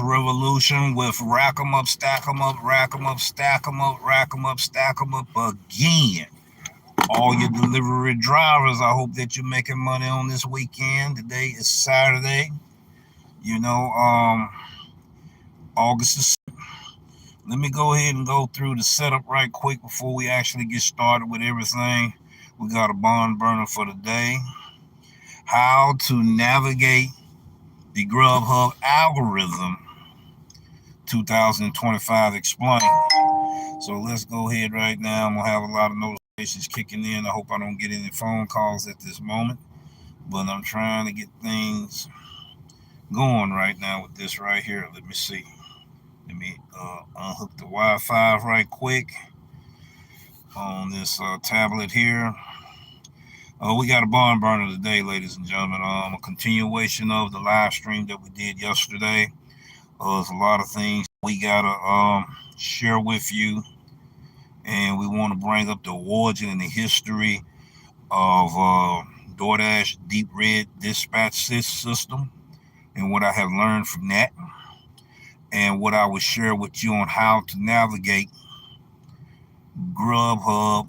revolution with rack 'em up, stack 'em up, rack 'em up, stack 'em up, rack 'em up, stack 'em up again. All your delivery drivers, I hope that you're making money on this weekend. Today is Saturday. August is. Let me go ahead and go through the setup right quick before we actually get started with everything. We got a barn burner for the day. How to navigate the Grubhub algorithm 2025 explained. So let's go ahead right now. I'm going to have a lot of notifications kicking in. I hope I don't get any phone calls at this moment, but I'm trying to get things going right now with this right here. Let me see. Let me unhook the Wi-Fi right quick on this tablet here. We got a barn burner today, ladies and gentlemen. A continuation of the live stream that we did yesterday. There's a lot of things we gotta share with you, and we want to bring up the origin and the history of Doordash Deep Red Dispatch System and what I have learned from that, and what I will share with you on how to navigate Grubhub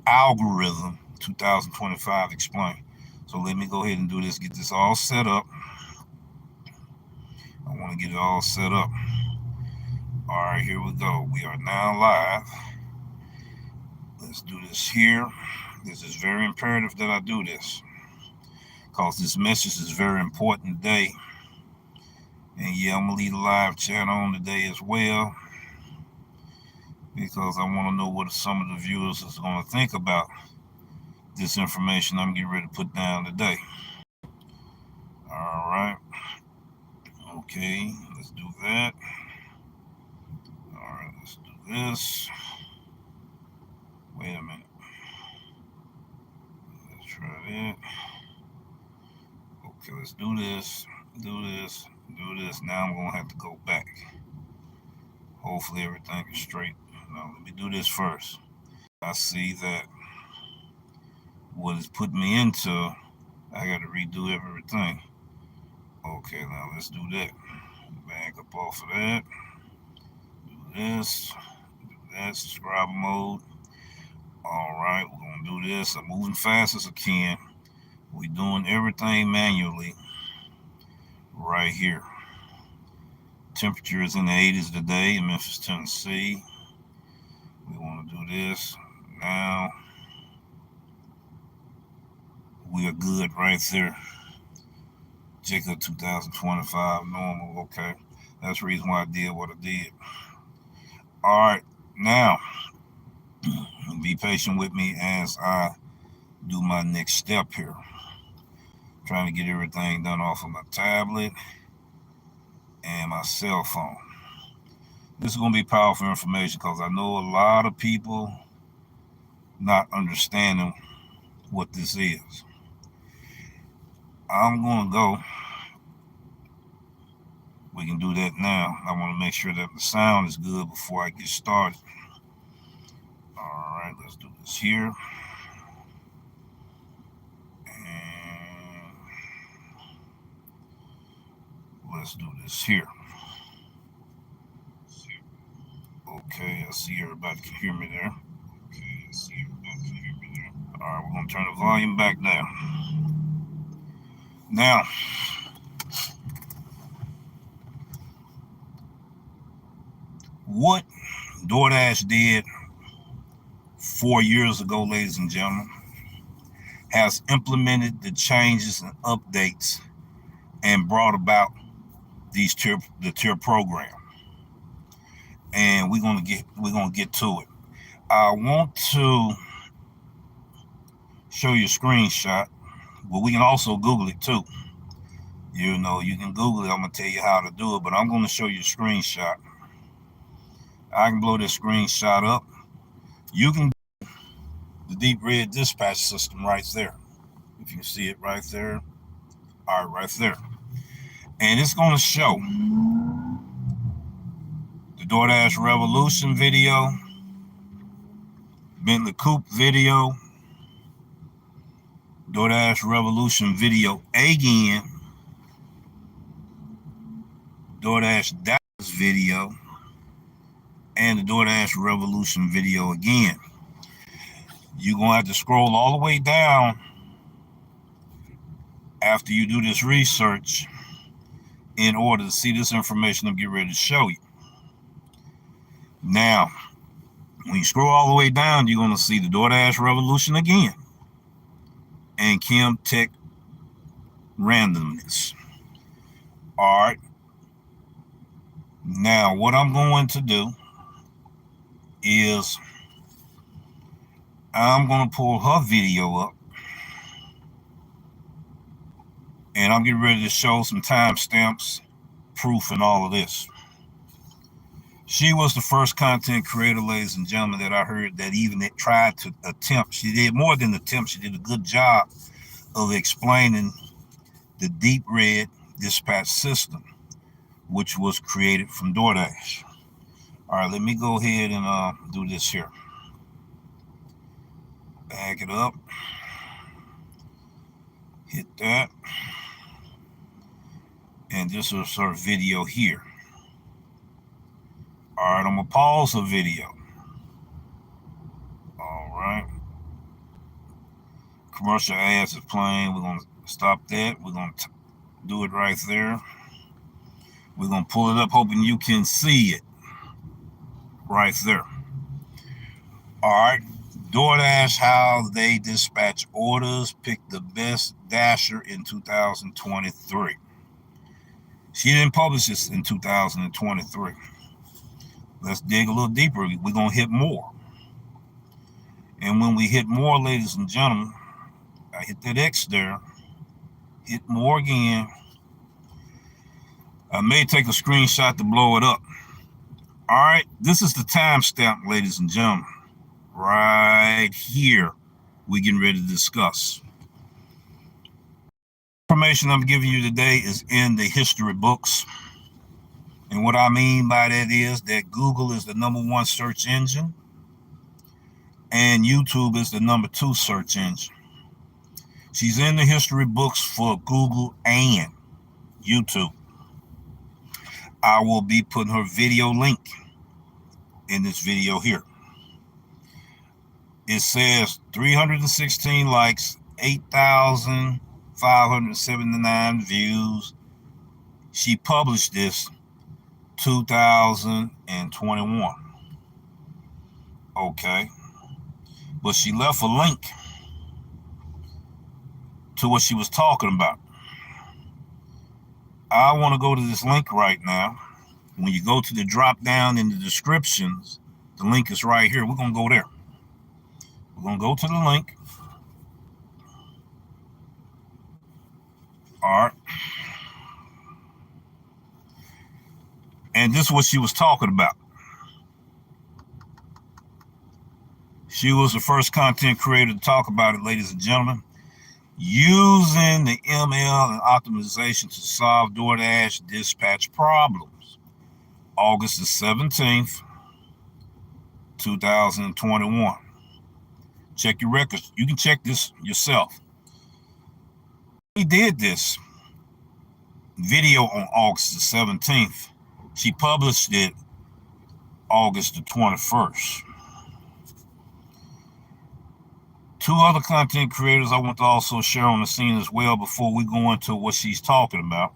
algorithm 2025 explained. So let me go ahead and do this, get this all set up. I want to get it all set up. All right, here we go. We are now live. Let's do this here. This is very imperative that I do this, because this message is very important today. And yeah, I'm going to leave the live chat on today as well, because I want to know what some of the viewers is going to think about this information I'm getting ready to put down today. All right. Okay, let's do that. All right, let's do this. Wait a minute. Let's try that. Okay, let's do this. Do this. Do this. Now I'm going to have to go back. Hopefully everything is straight. Now, let me do this first. I see that what it's put me into, I got to redo everything. Okay, now let's do that. Back up off of that. Do this. Do that. Subscriber mode. All right, we're going to do this. I'm moving fast as I can. We're doing everything manually right here. Temperature is in the 80s today in Memphis, Tennessee. We want to do this now. We are good right there. Jacob 2025 normal. Okay, that's the reason why I did what I did. All right, now be patient with me as I do my next step here. Trying to get everything done off of my tablet and my cell phone. This is going to be powerful information, because I know a lot of people not understanding what this is. I'm going to go. We can do that now. I want to make sure that the sound is good before I get started. All right, let's do this here. And let's do this here. Okay, I see everybody can hear me there. All right, we're going to turn the volume back down. Now, what Doordash did 4 years ago, ladies and gentlemen, has implemented the changes and updates and brought about the tier program. And we're gonna get to it. I want to show you a screenshot, but we can also Google it too. You can Google it. I'm gonna tell you how to do it, but I'm gonna show you a screenshot. I can blow this screenshot up. You can do the Deep Red Dispatch System right there. If you can see it right there. All right, right there. And it's gonna show the Doordash Revolution video, Bentley Coupe video, Doordash Revolution video again, DoorDash Dallas video and the DoorDash Revolution video again. You're going to have to scroll all the way down after you do this research in order to see this information I'm getting ready to show you. Now, when you scroll all the way down, you're going to see the DoorDash Revolution again and Kim Tech Randomness. All right. Now, what I'm going to do is I'm going to pull her video up, and I'm getting ready to show some timestamps, proof, and all of this. She was the first content creator, ladies and gentlemen, that I heard that even tried to attempt. She did more than attempt. She did a good job of explaining the deep red dispatch system, which was created from DoorDash. All right, let me go ahead and do this here. Back it up. Hit that. And this is her video here. All right, I'm going to pause the video. All right. Commercial ads is playing. We're going to stop that. We're going to do it right there. We're going to pull it up, hoping you can see it right there. All right. DoorDash, how they dispatch orders, picked the best dasher in 2023. She didn't publish this in 2023. Let's dig a little deeper. We're going to hit more. And when we hit more, ladies and gentlemen, I hit that X there, hit more again. I may take a screenshot to blow it up. All right, this is the timestamp, ladies and gentlemen. Right here, we're getting ready to discuss. Information I'm giving you today is in the history books. And what I mean by that is that Google is the #1 search engine and YouTube is the #2 search engine. She's in the history books for Google and YouTube. I will be putting her video link in this video here. It says 316 likes, 8,579 views. She published this 2021. Okay. But she left a link to what she was talking about. I want to go to this link right now. When you go to the drop down in the descriptions, the link is right here. We're going to go there. We're going to go to the link. All right. And this is what she was talking about. She was the first content creator to talk about it, ladies and gentlemen. Using the ML and optimization to solve DoorDash dispatch problems. August the 17th, 2021. Check your records. You can check this yourself. We did this video on August the 17th. She published it August the 21st. Two other content creators I want to also share on the scene as well before we go into what she's talking about.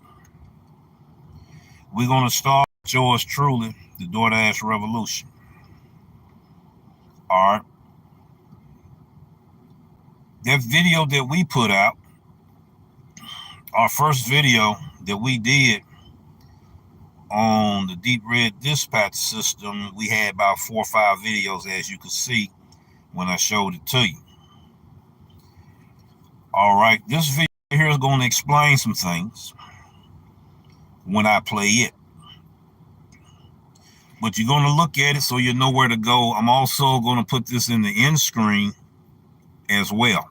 We're going to start with yours truly, the DoorDash Revolution. All right. That video that we put out, our first video that we did on the deep red dispatch system, we had about 4 or 5 videos, as you can see when I showed it to you. All right, this video here is going to explain some things when I play it. But you're going to look at it so you know where to go. I'm also going to put this in the end screen as well.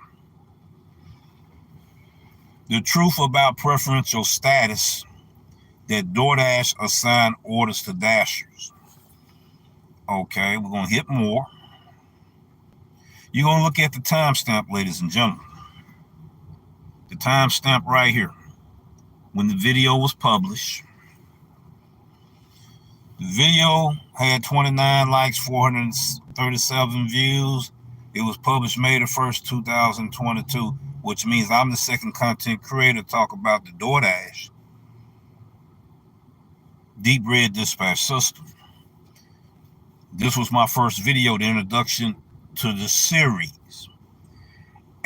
The truth about preferential status that DoorDash assign orders to dashers. Okay, we're going to hit more. You're going to look at the timestamp, ladies and gentlemen. The timestamp right here, when the video was published. The video had 29 likes, 437 views. It was published May the 1st, 2022, which means I'm the second content creator to talk about the Doordash Deep Red Dispatch System. This was my first video, the introduction to the series.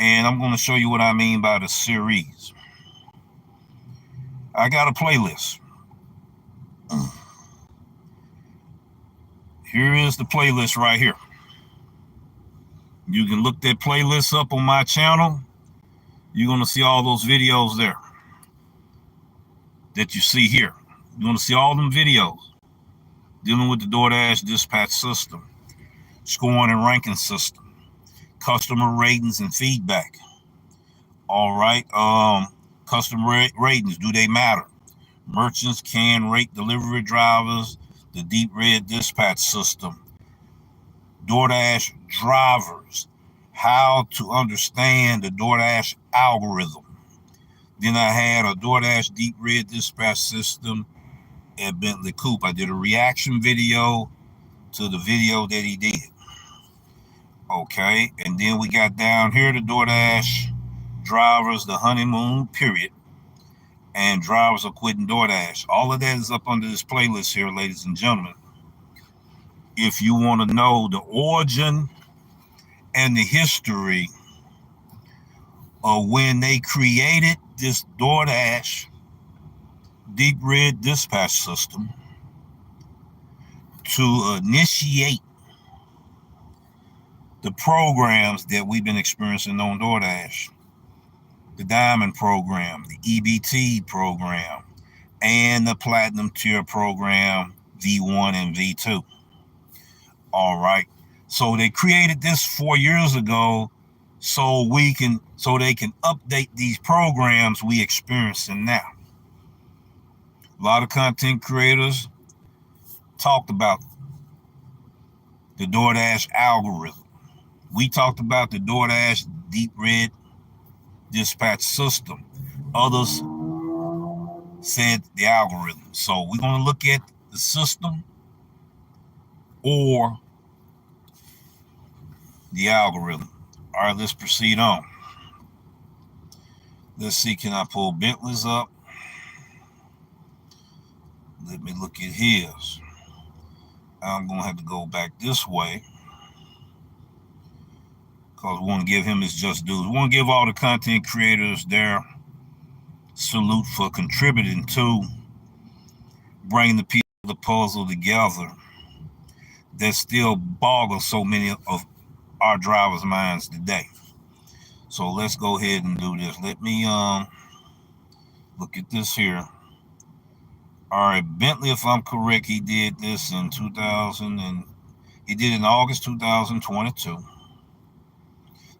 And I'm going to show you what I mean by the series. I got a playlist. Here is the playlist right here. You can look that playlist up on my channel. You're going to see all those videos there that you see here. You're going to see all them videos dealing with the Doordash dispatch system, scoring and ranking system, customer ratings and feedback. All right. Customer ratings, do they matter? Merchants can rate delivery drivers, the Deep Red dispatch system, Doordash drivers, how to understand the Doordash algorithm. Then I had a Doordash Deep Red dispatch system at Bentley Coupe. I did a reaction video to the video that he did. Okay, and then we got down here the Doordash drivers, the honeymoon period, and drivers are quitting Doordash. All of that is up under this playlist here, ladies and gentlemen. If you want to know the origin and the history of when they created this Doordash Deep Red dispatch system to initiate the programs that we've been experiencing on Doordash, the Diamond program, the EBT program, and the Platinum tier program, V1 and V2. All right. So they created this 4 years ago so they can update these programs we experiencing now. A lot of content creators talked about the Doordash algorithm. We talked about the Doordash Deep Red dispatch system. Others said the algorithm. So we're going to look at the system or the algorithm. All right, let's proceed on. Let's see, can I pull Bentley's up? Let me look at his. I'm going to have to go back this way because we want to give him his just dues. We want to give all the content creators their salute for contributing to bringing the piece of the puzzle together that still boggles so many of our drivers' minds today. So let's go ahead and do this. Let me look at this here. All right, Bentley, if I'm correct, he did this in 2000 and he did it in August 2022.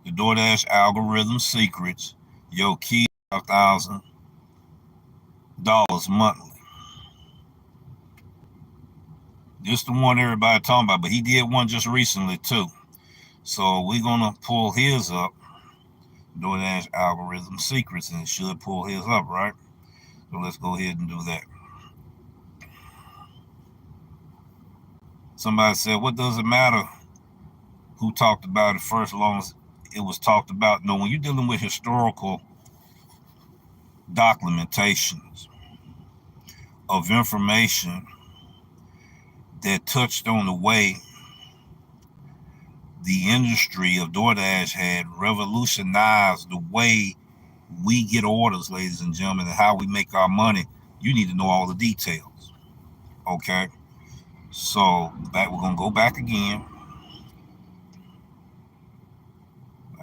The Doordash algorithm secrets, your key $1,000 monthly. This the one everybody talking about, but he did one just recently too. So we're gonna pull his up, Doordash algorithm secrets, and it should pull his up, right? So let's go ahead and do that. Somebody said, what does it matter who talked about it first, as long as it was talked about? No, when you're dealing with historical documentations of information that touched on the way the industry of Doordash had revolutionized the way we get orders, ladies and gentlemen, and how we make our money, you need to know all the details. Okay? So we're going to go back again.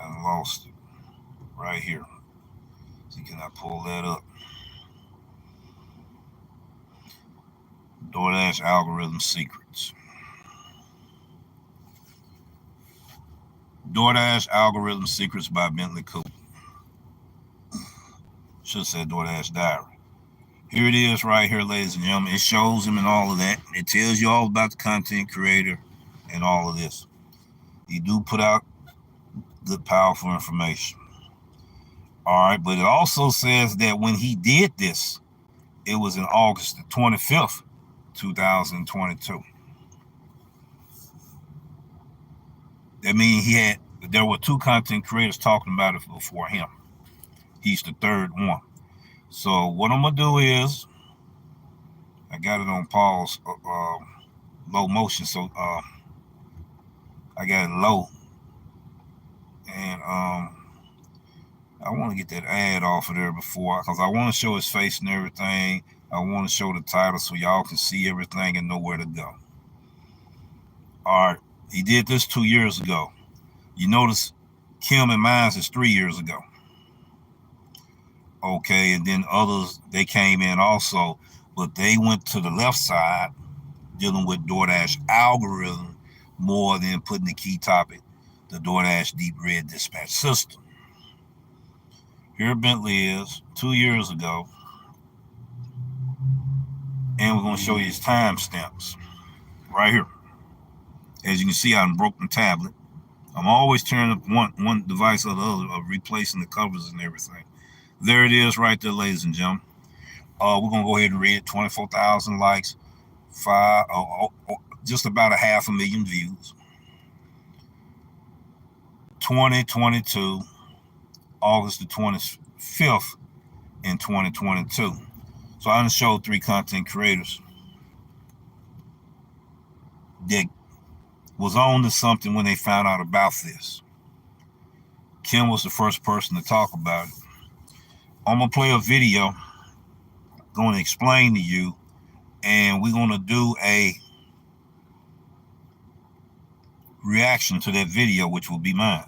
I lost it right here. See, can I pull that up? Doordash algorithm secrets. Doordash algorithm secrets by Bentley Coupe. Should have said Doordash diary. Here it is right here, ladies and gentlemen. It shows him and all of that. It tells you all about the content creator and all of this. He do put out good, powerful information. All right, but it also says that when he did this, it was in August the 25th, 2022. That means there were 2 content creators talking about it before him. He's the 3rd one. So what I'm gonna do is, I got it on pause, low motion, so I got it low, and I want to get that ad off of there before, because I want to show his face and everything. I want to show the title so y'all can see everything and know where to go. All right, he did this 2 years ago. You notice Kim and mine is 3 years ago. Okay, and then others, they came in also, but they went to the left side dealing with Doordash algorithm more than putting the key topic, the Doordash deep red dispatch system. Here Bentley is 2 years ago, and we're going to show you his timestamps right here. As you can see, I broke the tablet. I'm always turning up one device or the other, of replacing the covers and everything. There it is right there, ladies and gentlemen. We're going to go ahead and read 24,000 likes, just about 500,000 views. 2022, August the 25th in 2022. So I showed 3 content creators that was on to something when they found out about this. Kim was the first person to talk about it. I'm going to play a video, going to explain to you, and we're going to do a reaction to that video, which will be mine.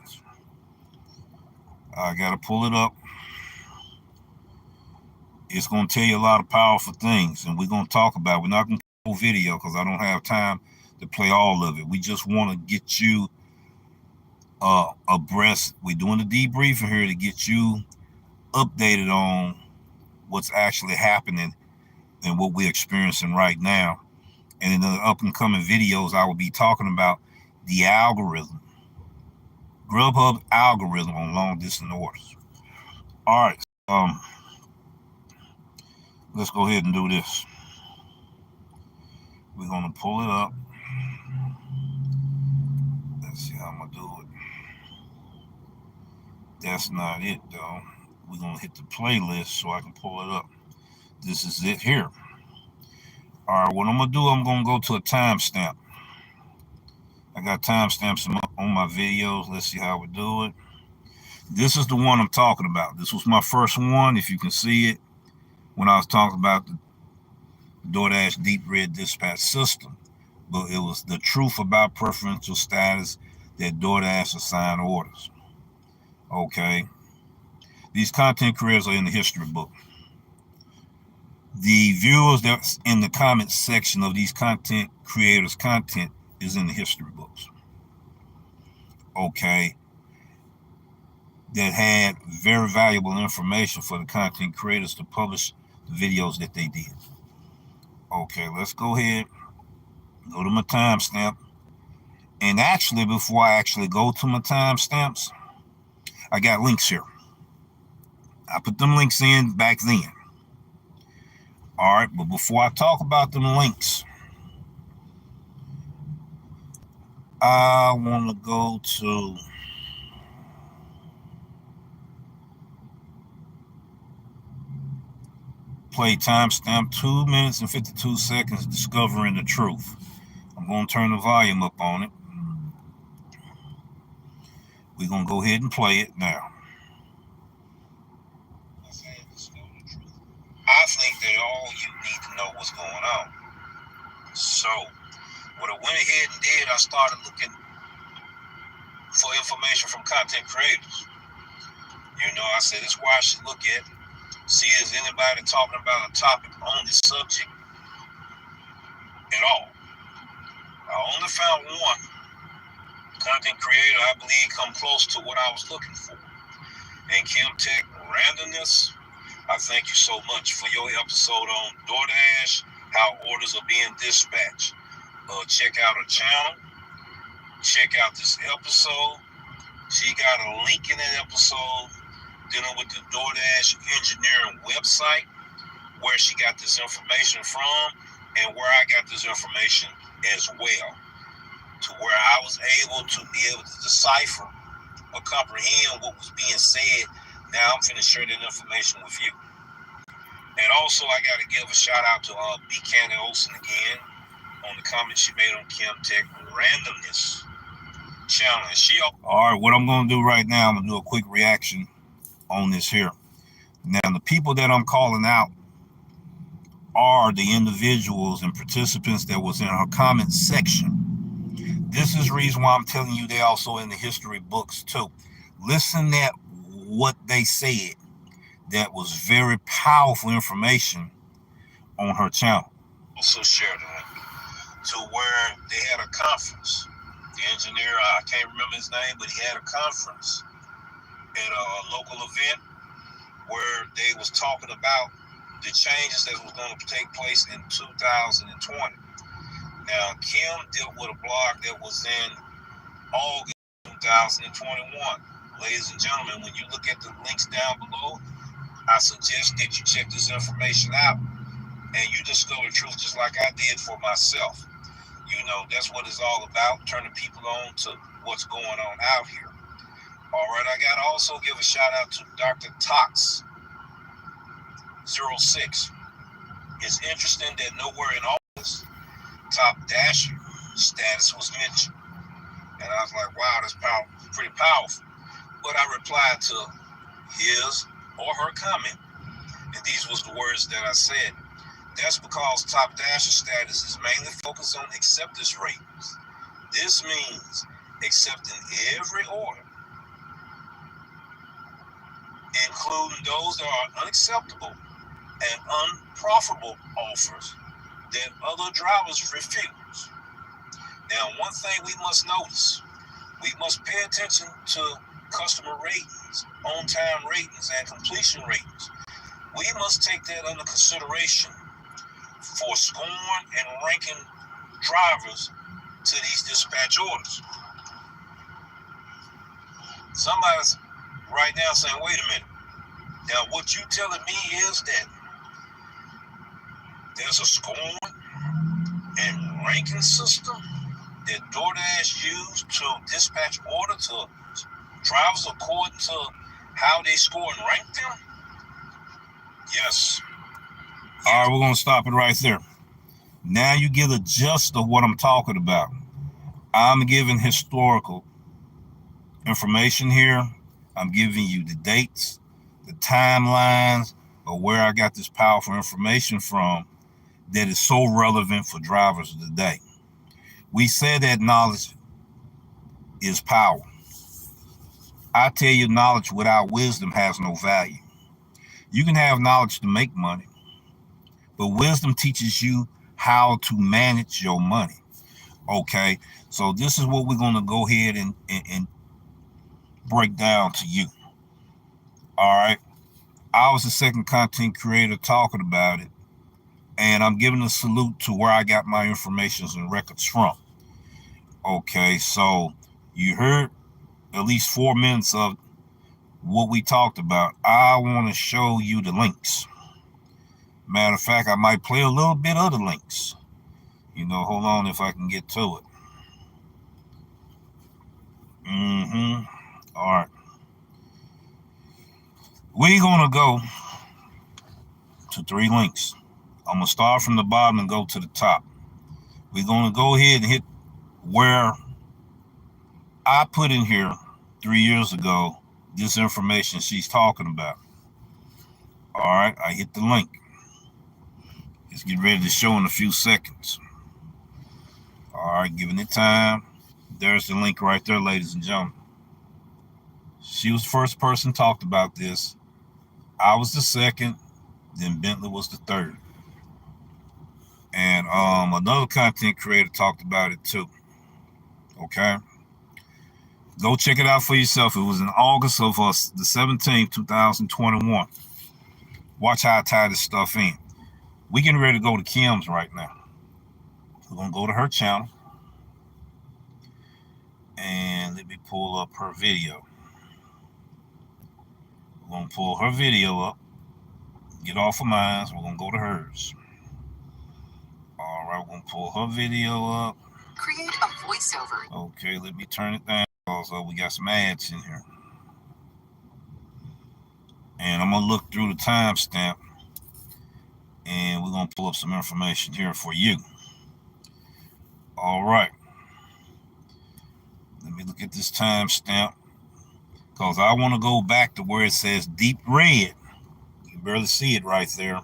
I got to pull it up. It's going to tell you a lot of powerful things, and we're going to talk about it. We're not going to play a video because I don't have time to play all of it. We just want to get you abreast. We're doing a debriefing here to get you updated on what's actually happening and what we're experiencing right now. And in the up and coming videos, I will be talking about the algorithm, Grubhub algorithm on long distance orders. All right, let's go ahead and do this. We're gonna pull it up. Let's see how I'm gonna do it. That's not it though. We're gonna hit the playlist so I can pull it up. This is it here. All right, what I'm gonna do, I'm gonna go to a timestamp. I got timestamps on my videos. Let's see how we do it. This is the one I'm talking about. This was my first one, if you can see it, when I was talking about the Doordash deep red dispatch system. But it was the truth about preferential status that Doordash assigned orders. Okay. These content creators are in the history book. The viewers that's in the comment section of these content creators' content is in the history books. Okay. That had very valuable information for the content creators to publish the videos that they did. Okay, let's go ahead, go to my timestamp. And actually, before I actually go to my timestamps, I got links here. I put them links in back then. All right, but before I talk about them links, I want to go to play timestamp 2 minutes and 52 seconds, discovering the truth. I'm going to turn the volume up on it. We're going to go ahead and play it now. I think that all you need to know what's going on. So, what I went ahead and did, I started looking for information from content creators. You know, I said, this is why I should look at, see, is anybody talking about a topic on this subject at all? I only found one content creator I believe come close to what I was looking for. And Kim Tech Randomness, I thank you so much for your episode on Doordash, how orders are being dispatched. Check out her channel. Check out this episode. She got a link in that episode dealing with the Doordash engineering website, where she got this information from. and where I got this information as well, to where I was able to be able to decipher or comprehend what was being said. Now I'm finna share that information with you. And also, I got to give a shout out to B. Cannon Olsen again on the comment she made on Kim Tech Randomness channel. And all right, what I'm going to do right now, I'm going to do a quick reaction on this here. Now, the people that I'm calling out are the individuals and participants that was in her comment section. This is the reason why I'm telling you they also in the history books too. Listen at what they said. That was very powerful information on her channel. Also shared that to where they had a conference. The engineer, I can't remember his name, but he had a conference at a local event where they was talking about the changes that was going to take place in 2020. Now, Kim dealt with a blog that was in August 2021. Ladies and gentlemen, when you look at the links down below, I suggest that you check this information out and you discover truth just like I did for myself. You know, that's what it's all about, turning people on to what's going on out here. All right, I got to also give a shout out to Dr. Tox 06. It's interesting that nowhere in all this top dasher status was mentioned. And I was like, wow, that's pretty powerful. But I replied to his or her comment. And these was the words that I said. That's because top dasher status is mainly focused on acceptance ratings. This means accepting every order, including those that are unacceptable and unprofitable offers that other drivers refuse. Now, one thing we must notice, we must pay attention to customer ratings, on-time ratings, and completion ratings. We must take that under consideration for scoring and ranking drivers to these dispatch orders. Somebody's right now saying, wait a minute. Now, what you telling me is that there's a scoring and ranking system that Doordash used to dispatch order to drivers according to how they score and rank them? Yes. All right, we're going to stop it right there. Now you get a gist of what I'm talking about. I'm giving historical information here. I'm giving you the dates, the timelines of where I got this powerful information from that is so relevant for drivers today. We say that knowledge is power. I tell you, knowledge without wisdom has no value. You can have knowledge to make money, but wisdom teaches you how to manage your money. Okay, so this is what we're going to go ahead and break down to you. All right, I was the second content creator talking about it, and I'm giving a salute to where I got my information and records from. Okay, so you heard at least 4 minutes of what we talked about. I want to show you the links. Matter of fact, I might play a little bit of the links. You know, hold on if I can get to it. All right. We're going to go to 3 links. I'm going to start from the bottom and go to the top. We're going to go ahead and hit where I put in here 3 years ago this information she's talking about. All right, I hit the link. Let's get ready to show in a few seconds. All right, giving it time. There's the link right there, ladies and gentlemen. She was the first person talked about this. I was the second, then Bentley was the third. And another content creator talked about it too. Okay. Go check it out for yourself. It was in August of the 17th, 2021. Watch how I tie this stuff in. We getting ready to go to Kim's right now. We're going to go to her channel. And let me pull up her video. We're going to pull her video up. Get off of mine. So we're going to go to hers. All right, we're gonna pull her video up. Create a voiceover. Okay, let me turn it down. Also, we got some ads in here. And I'm gonna look through the timestamp and we're gonna pull up some information here for you. All right. Let me look at this timestamp because I want to go back to where it says deep red. You can barely see it right there.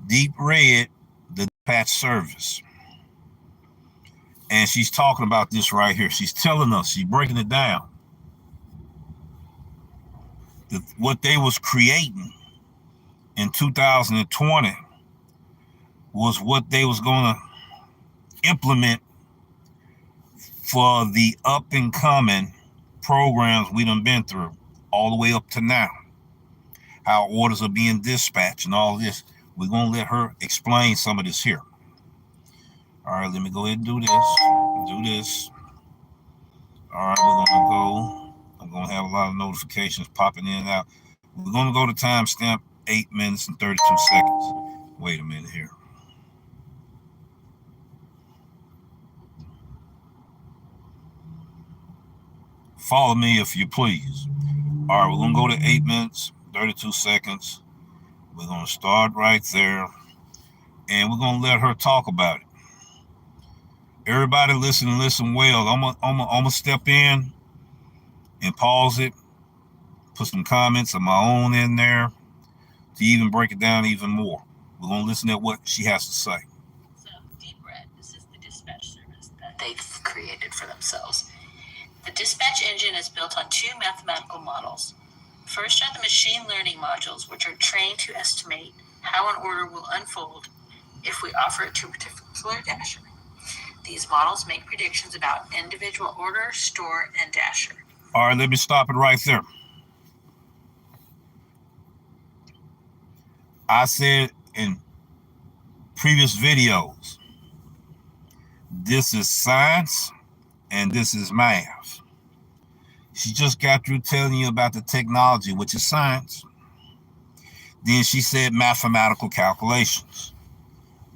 Deep red, the dispatch service. And she's talking about this right here. She's telling us, she's breaking it down. What they was creating in 2020 was what they was going to implement for the up and coming programs we done been through all the way up to now. How orders are being dispatched and all this. We're going to let her explain some of this here. All right, let me go ahead and do this. All right, we're going to go. I'm going to have a lot of notifications popping in and out. We're going to go to timestamp 8 minutes and 32 seconds. Wait a minute here. Follow me if you please. All right, we're going to go to 8 minutes, 32 seconds. We're going to start right there. And we're going to let her talk about it. Everybody listen well. I'm gonna step in and pause it, put some comments of my own in there to even break it down even more. We're going to listen at what she has to say. So, Deep Red, this is the dispatch service that they've created for themselves. The dispatch engine is built on two mathematical models. First are the machine learning modules, which are trained to estimate how an order will unfold if we offer it to a particular dasher. These models make predictions about individual order, store, and dasher. All right, let me stop it right there. I said in previous videos, this is science and this is math. She just got through telling you about the technology, which is science. Then she said mathematical calculations.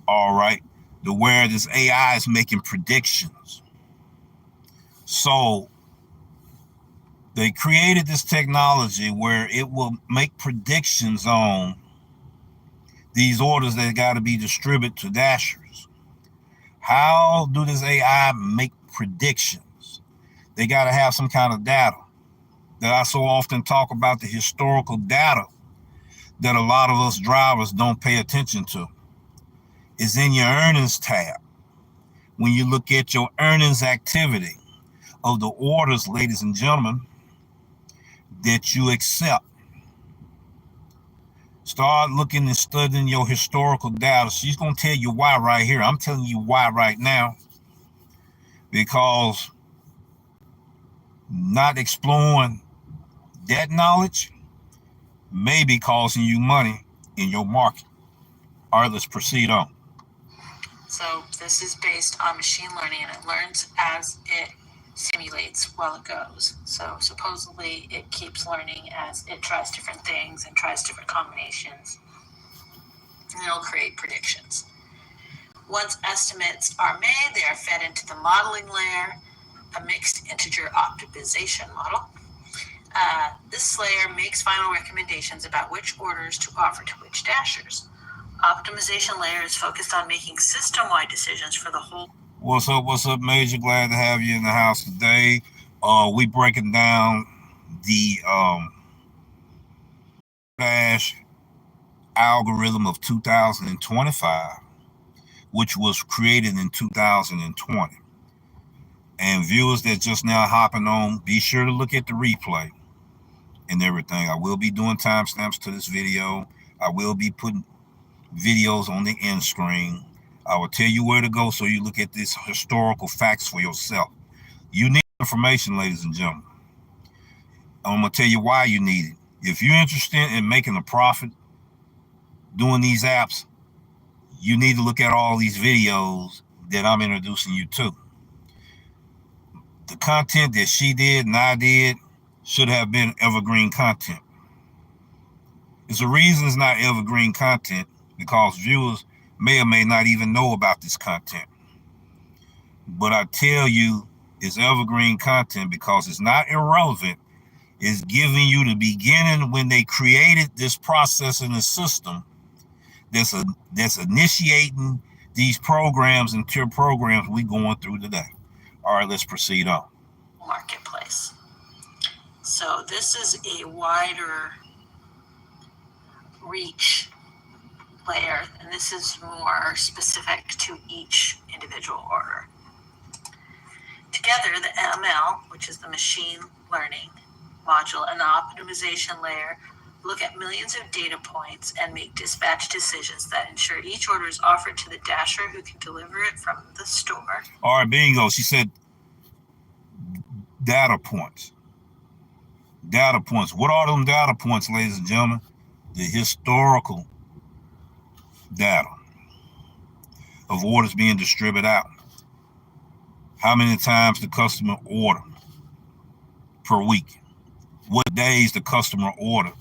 All right, to where this AI is making predictions. So they created this technology where it will make predictions on these orders that got to be distributed to dashers. How do this AI make predictions? They got to have some kind of data that I so often talk about, the historical data that a lot of us drivers don't pay attention to. Is in your earnings tab. When you look at your earnings activity of the orders, ladies and gentlemen, that you accept. Start looking and studying your historical data. She's going to tell you why right here. I'm telling you why right now. Because not exploring that knowledge may be costing you money in your market. All right, let's proceed on. So this is based on machine learning, and it learns as it simulates while it goes. So supposedly it keeps learning as it tries different things and tries different combinations, and it'll create predictions. Once estimates are made, they are fed into the modeling layer, a mixed integer optimization model. This layer makes final recommendations about which orders to offer to which dashers. Optimization layer is focused on making system-wide decisions for the whole. What's up, Major? Glad to have you in the house today. We breaking down the Doordash algorithm of 2025, which was created in 2020. And viewers that just now hopping on, be sure to look at the replay and everything. I will be doing timestamps to this video. I will be putting videos on the end screen. I will tell you where to go so you look at these historical facts for yourself. You need information, ladies and gentlemen. I'm going to tell you why you need it. If you're interested in making a profit doing these apps, you need to look at all these videos that I'm introducing you to. The content that she did and I did should have been evergreen content. It's a reason it's not evergreen content, because viewers may or may not even know about this content. But I tell you, it's evergreen content because it's not irrelevant. It's giving you the beginning when they created this process in the system that's initiating these programs and tier programs we going through today. All right, let's proceed on. Marketplace. So this is a wider reach layer, and this is more specific to each individual order. Together, the ML, which is the machine learning module, and the optimization layer look at millions of data points and make dispatch decisions that ensure each order is offered to the dasher who can deliver it from the store. All right, bingo. She said data points. Data points. What are them data points, ladies and gentlemen? The historical data of orders being distributed out. How many times the customer order per week? What days the customer order?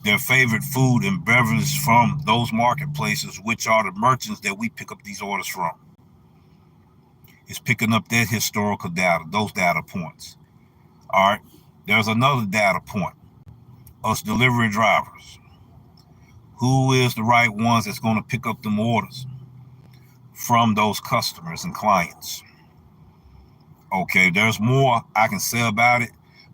Their favorite food and beverages from those marketplaces, which are the merchants that we pick up these orders from. It's picking up that historical data, those data points. All right. There's another data point. Us delivery drivers. Who is the right ones that's going to pick up them orders from those customers and clients? Okay, there's more I can say about it,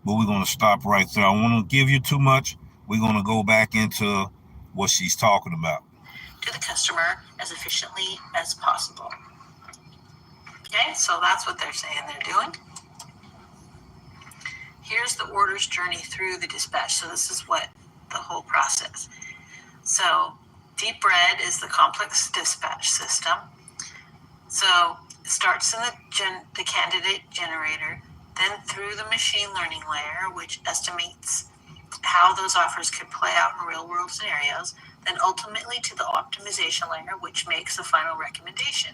but we're going to stop right there. I want to give you too much. We're going to go back into what she's talking about. To the customer as efficiently as possible. Okay, so that's what they're saying they're doing. Here's the order's journey through the dispatch. So this is what the whole process. So deep red is the complex dispatch system. So it starts in the candidate generator, then through the machine learning layer, which estimates how those offers could play out in real world scenarios, then ultimately to the optimization layer, which makes the final recommendation.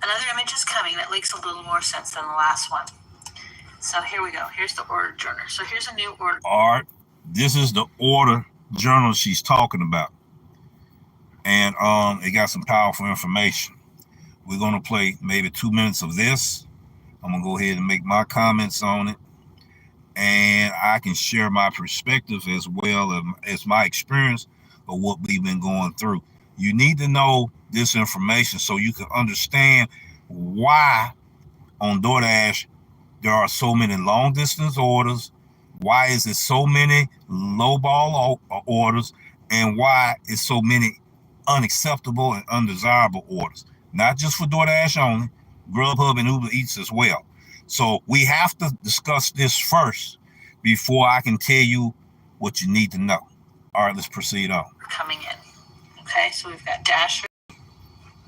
Another image is coming that makes a little more sense than the last one. So here we go. Here's the order journal. So here's a new order. All right. This is the order journal she's talking about. And it got some powerful information. We're going to play maybe 2 minutes of this. I'm going to go ahead and make my comments on it. And I can share my perspective as well as my experience of what we've been going through. You need to know this information so you can understand why on Doordash there are so many long distance orders, why is it so many low ball orders, and why is so many unacceptable and undesirable orders. Not just for DoorDash only, Grubhub and Uber Eats as well. So we have to discuss this first before I can tell you what you need to know. All right, let's proceed on. Coming in. Okay, so we've got Dasher,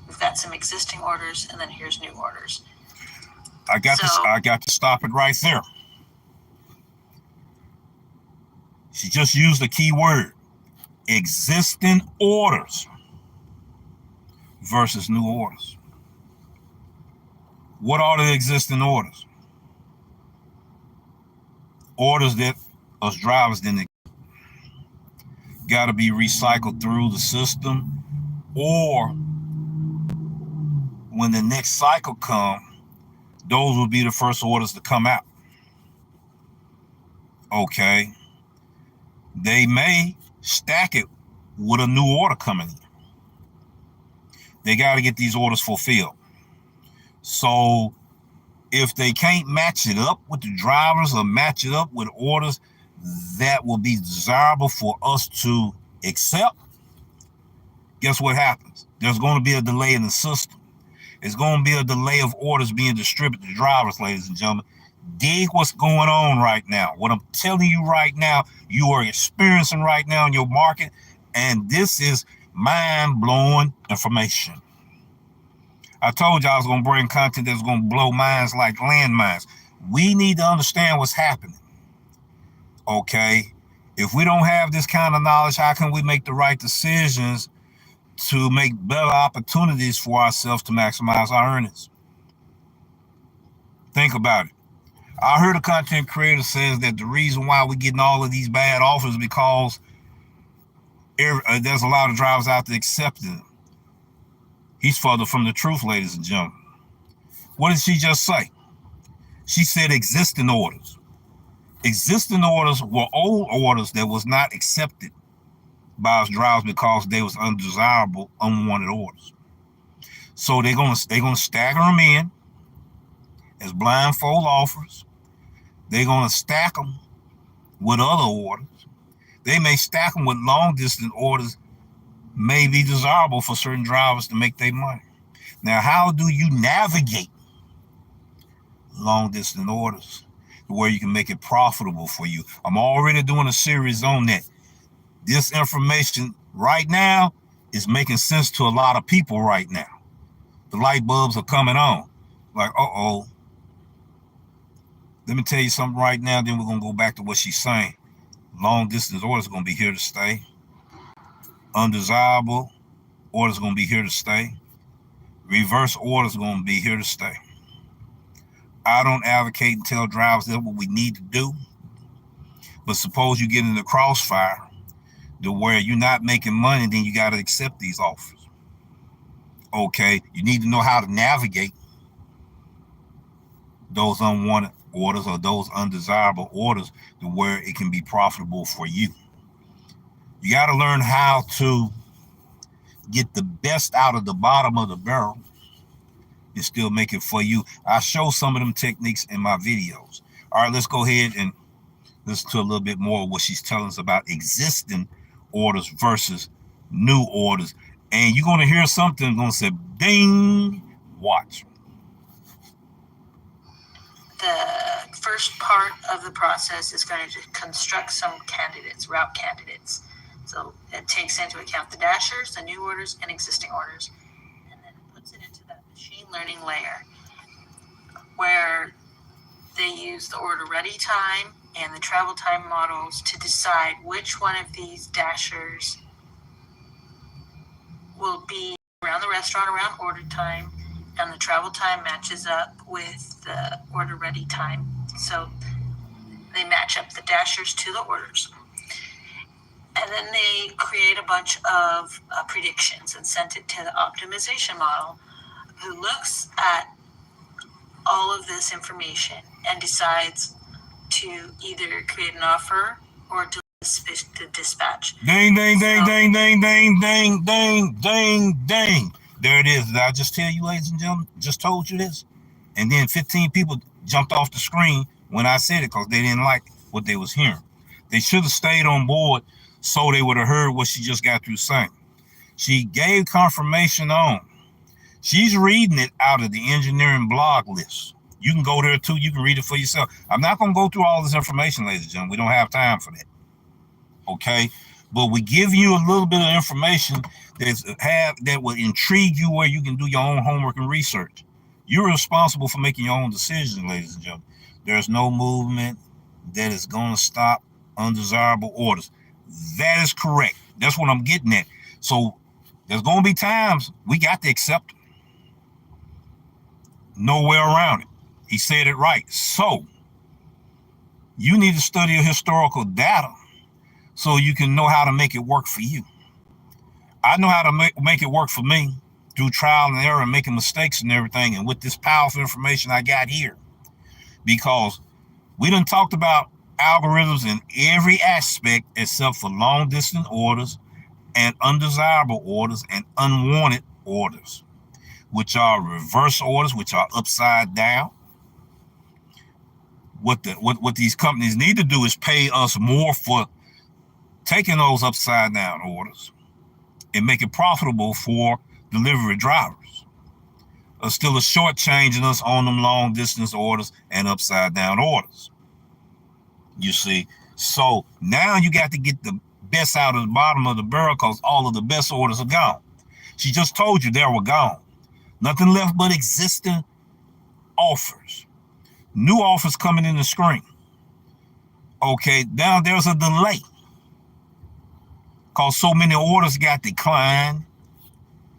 we've got some existing orders, and then here's new orders. I got to stop it right there. She just used the key word, existing orders versus new orders. What are the existing orders? Orders that us drivers didn't got to be recycled through the system, or when the next cycle comes, those will be the first orders to come out. Okay. They may stack it with a new order coming in. They got to get these orders fulfilled. So if they can't match it up with the drivers or match it up with orders that will be desirable for us to accept, guess what happens? There's going to be a delay in the system. It's going to be a delay of orders being distributed to drivers, ladies and gentlemen. Dig what's going on right now. What I'm telling you right now, you are experiencing right now in your market, and this is mind-blowing information. I told you I was going to bring content that's going to blow minds like landmines. We need to understand what's happening. Okay? If we don't have this kind of knowledge, how can we make the right decisions to make better opportunities for ourselves to maximize our earnings? Think about it. I heard a content creator says that the reason why we're getting all of these bad offers because There's a lot of drivers out there accepting him. He's further from the truth, ladies and gentlemen. What did she just say? She said existing orders. Existing orders were old orders that was not accepted by us drivers because they was undesirable, unwanted orders. So they're gonna stagger them in as blindfold offers. They're gonna stack them with other orders. They may stack them with long distance orders, may be desirable for certain drivers to make their money. Now, how do you navigate long distance orders where you can make it profitable for you? I'm already doing a series on that. This information right now is making sense to a lot of people right now. The light bulbs are coming on. Like, uh-oh. Let me tell you something right now, then we're going to go back to what she's saying. Long distance orders are going to be here to stay. Undesirable orders are going to be here to stay. Reverse orders are going to be here to stay. I don't advocate and tell drivers that's what we need to do. But suppose you get in the crossfire to where you're not making money, then you got to accept these offers. Okay, you need to know how to navigate those unwanted orders or those undesirable orders to where it can be profitable for you. You got to learn how to get the best out of the bottom of the barrel and still make it for you. I show some of them techniques in my videos. All right, let's go ahead and listen to a little bit more of what she's telling us about existing orders versus new orders. And you're going to hear something going to say, ding, watch. The first part of the process is going to construct some candidates, route candidates. So it takes into account the dashers, the new orders, and existing orders. And then it puts it into that machine learning layer where they use the order ready time and the travel time models to decide which one of these dashers will be around the restaurant around order time, and the travel time matches up with the order ready time. So they match up the dashers to the orders. And then they create a bunch of predictions and send it to the optimization model, who looks at all of this information and decides to either create an offer or to dispatch. Ding, ding, ding, ding, ding, ding, ding, ding, ding, ding. There it is. Did I just tell you, ladies and gentlemen? Just told you this. And then 15 people jumped off the screen when I said it because they didn't like what they was hearing. They should have stayed on board so they would have heard what she just got through saying. She gave confirmation on. She's reading it out of the engineering blog list. You can go there too. You can read it for yourself. I'm not going to go through all this information, ladies and gentlemen. We don't have time for that. Okay? But we give you a little bit of information that will intrigue you where you can do your own homework and research. You're responsible for making your own decisions, ladies and gentlemen. There's no movement that is going to stop undesirable orders. That is correct. That's what I'm getting at. So there's going to be times we got to accept it. No way around it. He said it right. So you need to study your historical data so you can know how to make it work for you. I know how to make it work for me through trial and error and making mistakes and everything, and with this powerful information I got here. Because we done talked about algorithms in every aspect except for long distance orders and undesirable orders and unwanted orders, which are reverse orders, which are upside down. What these companies need to do is pay us more for taking those upside down orders and make it profitable for delivery drivers. Still a shortchanging us on them long distance orders and upside down orders. You see, so now you got to get the best out of the bottom of the barrel because all of the best orders are gone. She just told you they were gone. Nothing left but existing offers. New offers coming in the screen. Okay, now there's a delay because so many orders got declined.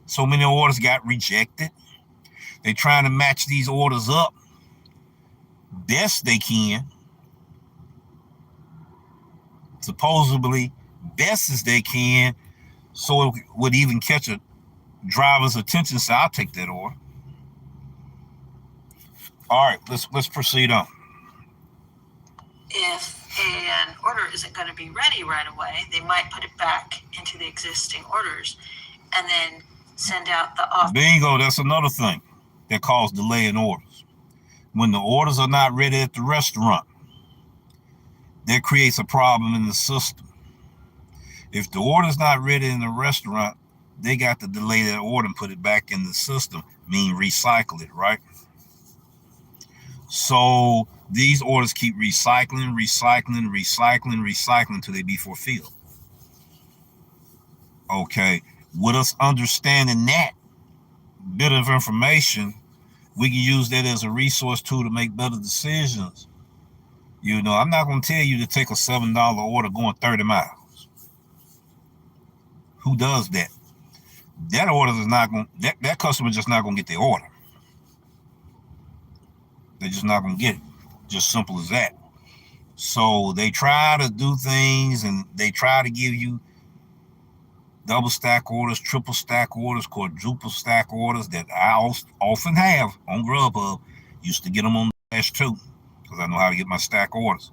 So many orders got rejected. They're trying to match these orders up best they can. Supposedly best as they can So it would even catch a driver's attention. So I'll take that order. All right, let's proceed on. If an order isn't going to be ready right away, they might put it back into the existing orders and then send out the offer. Bingo, that's another thing that causes delay in orders. When the orders are not ready at the restaurant, that creates a problem in the system. If the order's not ready in the restaurant, they got to delay that order and put it back in the system, mean recycle it, right? So these orders keep recycling until they be fulfilled. Okay, with us understanding that bit of information, we can use that as a resource tool to make better decisions. You know, I'm not going to tell you to take a $7 order going 30 miles. Who does that? That order is not going, that customer just not going to get the order. They're just not going to get it. Just simple as that. So they try to do things and they try to give you double stack orders, triple stack orders, quadruple stack orders that I often have on Grubhub. Used to get them on Doordash too, because I know how to get my stack orders.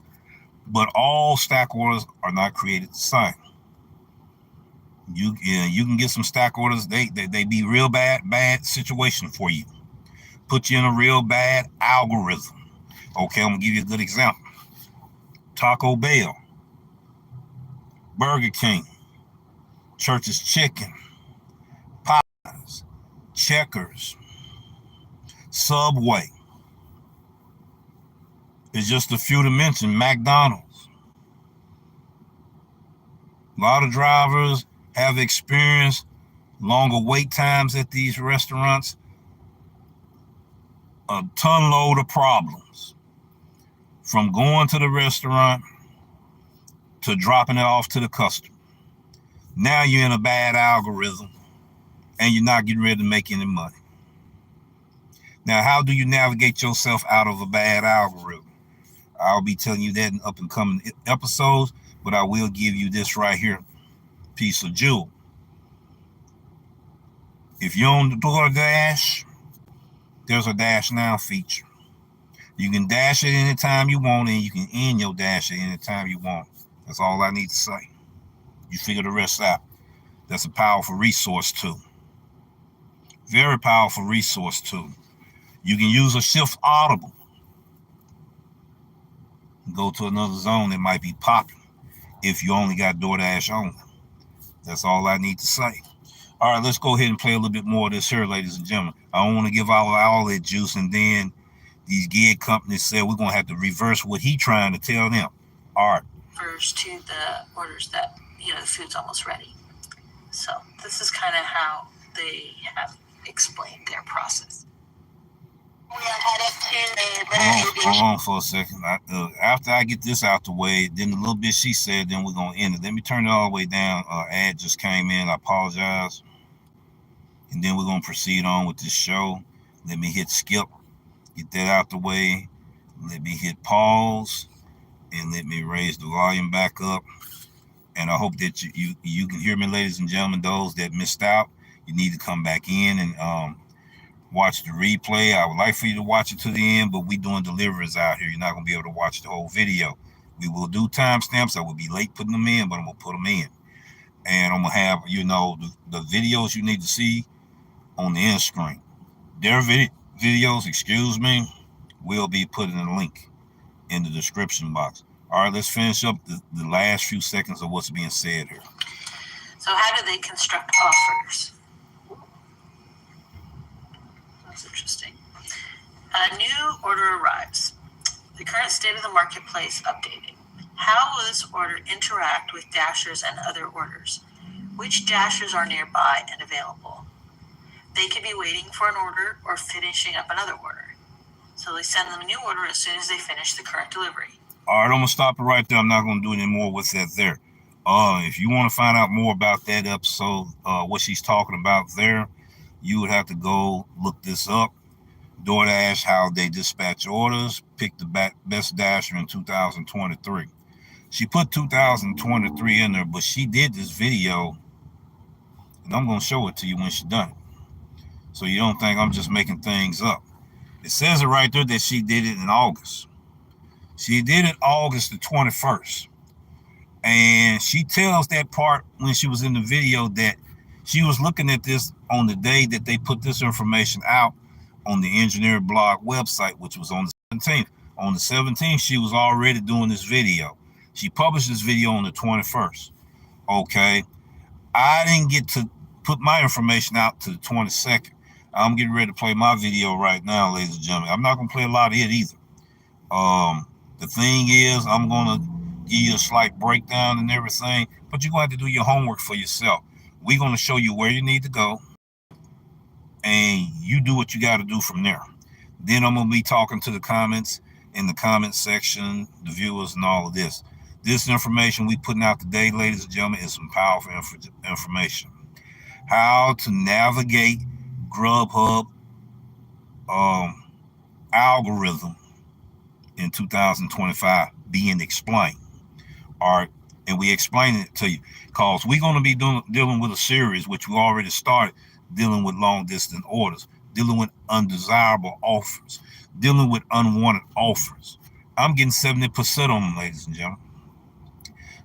But all stack orders are not created the same. You can get some stack orders. They be real bad situation for you. Put you in a real bad algorithm. Okay, I'm gonna give you a good example. Taco Bell, Burger King, Church's Chicken, Popeyes, Checkers, Subway. It's just a few to mention. McDonald's. A lot of drivers have experienced longer wait times at these restaurants. A ton load of problems from going to the restaurant to dropping it off to the customer. Now you're in a bad algorithm and you're not getting ready to make any money. Now, how do you navigate yourself out of a bad algorithm? I'll be telling you that in up and coming episodes, but I will give you this right here, piece of jewel. If you're on the Doordash, there's a Dash Now feature. You can dash it anytime you want, and you can end your dash at any time you want. That's all I need to say. You figure the rest out. That's a powerful resource tool. Very powerful resource tool. You can use a shift audible. Go to another zone that might be popular if you only got Doordash on. That's all I need to say. All right, let's go ahead and play a little bit more of this here, ladies and gentlemen. I don't want to give all that juice, and then these gig companies say we're going to have to reverse what he trying to tell them. All right. First to the orders that, the food's almost ready. So this is kind of how they have explained their process. Hold on for a second. After I get this out the way, then the little bit she said, then we're going to end it. Let me turn it all the way down. Ad just came in. I apologize. And then we're going to proceed on with this show. Let me hit skip. Get that out the way. Let me hit pause. And let me raise the volume back up. And I hope that you can hear me, ladies and gentlemen. Those that missed out, you need to come back in and watch the replay. I would like for you to watch it to the end, but we doing deliveries out here. You're not going to be able to watch the whole video. We will do timestamps. I will be late putting them in, but I'm going to put them in. And I'm going to have, the videos you need to see on the end screen. Their videos, will be put in a link in the description box. All right, let's finish up the last few seconds of what's being said here. So how do they construct offers? That's interesting. A new order arrives. The current state of the marketplace updated. How will this order interact with dashers and other orders? Which dashers are nearby and available? They could be waiting for an order or finishing up another order. So they send them a new order as soon as they finish the current delivery. All right, I'm going to stop it right there. I'm not going to do any more with that there. If you want to find out more about that episode, what she's talking about there, you would have to go look this up. Doordash, how they dispatch orders, pick the best dasher in 2023. She put 2023 in there, but she did this video And I'm going to show it to you when she's done it. So you don't think I'm just making things up. It says it right there that she did it in August. She did it August the 21st. And she tells that part when she was in the video that she was looking at this on the day that they put this information out on the engineer blog website, which was on the 17th. On the 17th, she was already doing this video. She published this video on the 21st. Okay. I didn't get to put my information out to the 22nd. I'm getting ready to play my video right now, ladies and gentlemen. I'm not going to play a lot of it either. The thing is, I'm going to give you a slight breakdown and everything, but you're going to have to do your homework for yourself. We're going to show you where you need to go, and you do what you got to do from there. Then I'm going to be talking to the comments in the comment section, the viewers, and all of this. This information we putting out today, ladies and gentlemen, is some powerful information. How to navigate Grubhub algorithm in 2025 being explained. All right, and we explain it to you because we're going to be dealing with a series which we already started, dealing with long distance orders, dealing with undesirable offers, dealing with unwanted offers. I'm getting 70% on them, ladies and gentlemen.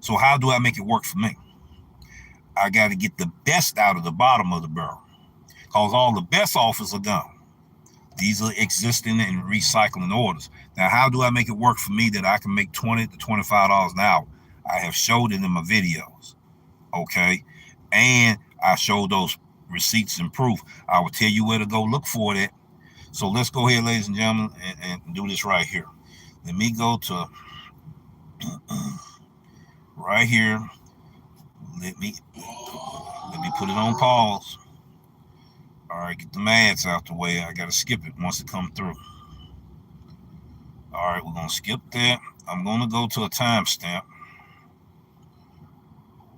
So how do I make it work for me? I got to get the best out of the bottom of the barrel because all the best offers are gone. These are existing and recycling orders. Now, how do I make it work for me that I can make $20 to $25 an hour? I have showed it in my videos, okay? And I showed those receipts and proof. I will tell you where to go look for that. So let's go ahead, ladies and gentlemen, and do this right here. Let me go to right here. Let me put it on pause. All right, get the ads out the way. I got to skip it once it comes through. All right, we're going to skip that. I'm going to go to a timestamp.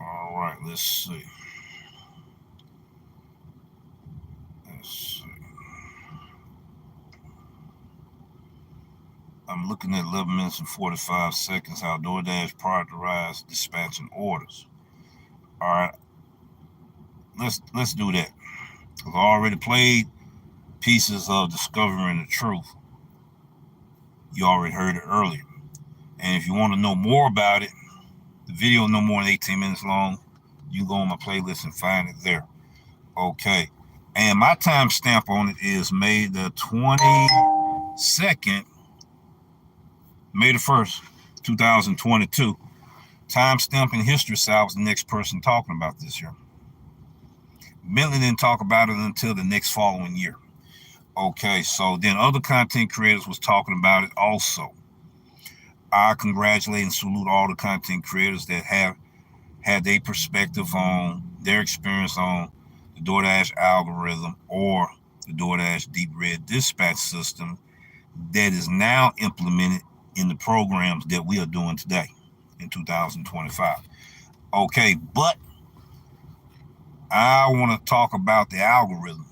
All right, let's see. I'm looking at 11 minutes and 45 seconds, how Doordash prioritized dispatching orders. All right, let's do that. I've already played pieces of Discovering the Truth. You already heard it earlier. And if you want to know more about it, the video no more than 18 minutes long. You can go on my playlist and find it there. Okay. And my timestamp on it is May the 22nd, May the 1st, 2022. Timestamp and history side was the next person talking about this here. Bentley didn't talk about it until the next following year. Okay, so then other content creators was talking about it also. I congratulate and salute all the content creators that have had their perspective on their experience on the Doordash algorithm or the Doordash deep red dispatch system that is now implemented in the programs that we are doing today in 2025. Okay, but I want to talk about the algorithm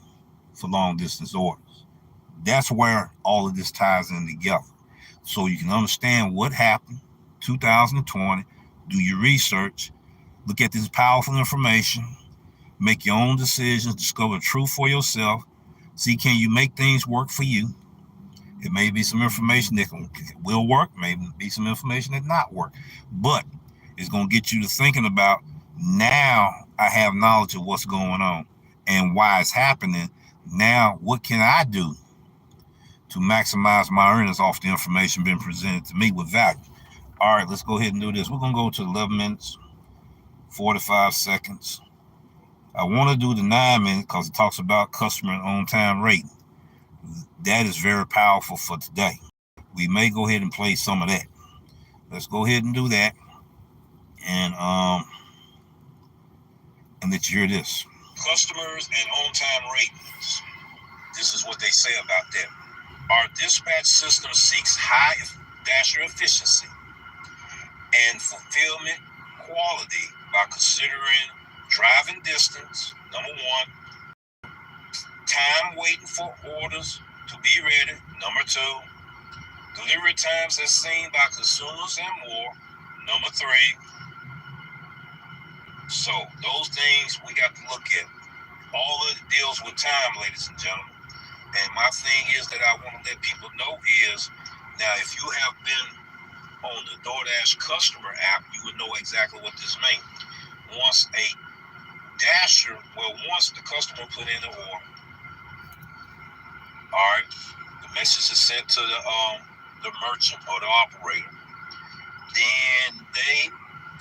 for long distance orders. That's where all of this ties in together. So you can understand what happened 2020, do your research, look at this powerful information, make your own decisions, discover truth for yourself, see can you make things work for you. It may be some information that will work, maybe be some information that not work, but it's going to get you to thinking about now I have knowledge of what's going on and why it's happening. Now, what can I do to maximize my earnings off the information being presented to me with value? All right, let's go ahead and do this. We're going to go to 11 minutes, 45 seconds. I want to do the 9 minutes because it talks about customer and on-time rating. That is very powerful for today. We may go ahead and play some of that. Let's go ahead and do that. And let you hear this. Customers and on-time ratings. This is what they say about that. Our dispatch system seeks high dasher efficiency and fulfillment quality by considering driving distance, number one, time waiting for orders to be ready, number two, delivery times as seen by consumers and more, number three. So those things we got to look at. All of it deals with time, ladies and gentlemen. And my thing is that I want to let people know is, now if you have been on the Doordash customer app, you would know exactly what this means. Once the customer put in the order, all right, the message is sent to the merchant or the operator. Then they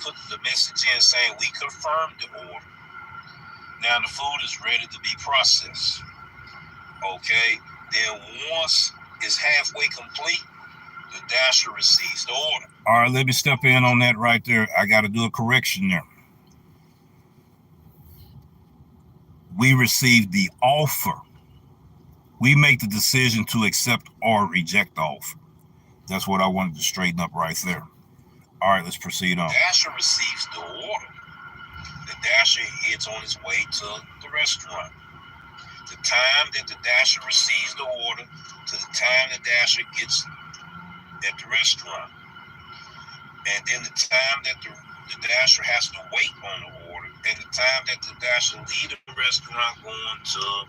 put the message in saying we confirmed the order. Now the food is ready to be processed. Okay. Then once it's halfway complete, the dasher receives the order. All right, let me step in on that right there. I got to do a correction there. We received the offer. We make the decision to accept or reject the offer. That's what I wanted to straighten up right there. All right, let's proceed on. The dasher receives the order. The dasher heads on his way to the restaurant. The time that the dasher receives the order to the time the dasher gets at the restaurant. And then the time that the dasher has to wait on the order, and the time that the dasher leaves the restaurant going to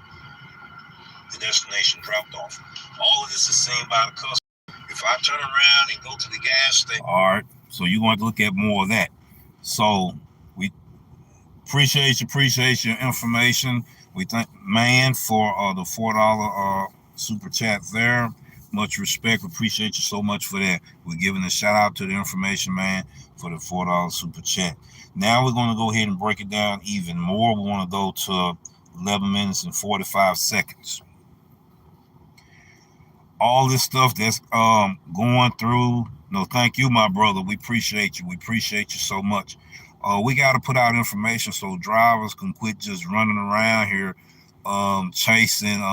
the destination dropped off. All of this is seen by the customer. If I turn around and go to the gas station. All right, so you're going to look at more of that. So we appreciate your information. We thank man for the $4 super chat there. Much respect. Appreciate you so much for that. We're giving a shout out to the information man for the $4 super chat. Now we're going to go ahead and break it down even more. We want to go to 11 minutes and 45 seconds. All this stuff that's going through. No, thank you, my brother. We appreciate you. We appreciate you so much. We got to put out information so drivers can quit just running around here chasing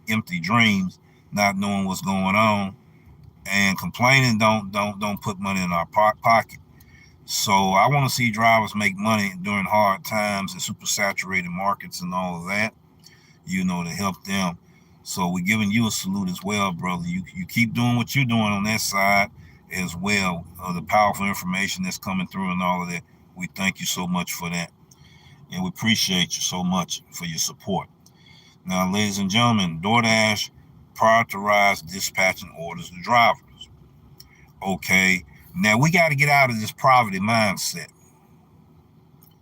empty dreams, not knowing what's going on, and complaining don't put money in our pocket. So I want to see drivers make money during hard times and super saturated markets and all of that, to help them. So we're giving you a salute as well, brother. You keep doing what you're doing on that side as well. The powerful information that's coming through and all of that. We thank you so much for that. And we appreciate you so much for your support. Now, ladies and gentlemen, DoorDash prioritized dispatching orders to drivers. Okay. Now, we got to get out of this poverty mindset.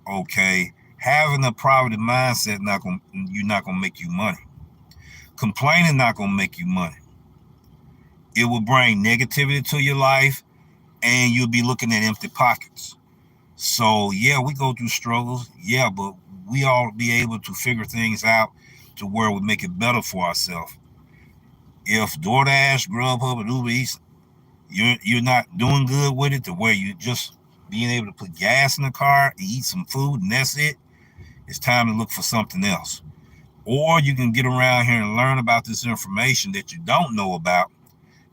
Okay. Having a poverty mindset, you're not going to make you money. Complaining not going to make you money. It will bring negativity to your life, and you'll be looking at empty pockets. So, yeah, we go through struggles. Yeah, but we ought to be able to figure things out to where we make it better for ourselves. If DoorDash, Grubhub, and Uber Eats, you're not doing good with it to where you're just being able to put gas in the car, eat some food, and that's it, it's time to look for something else. Or you can get around here and learn about this information that you don't know about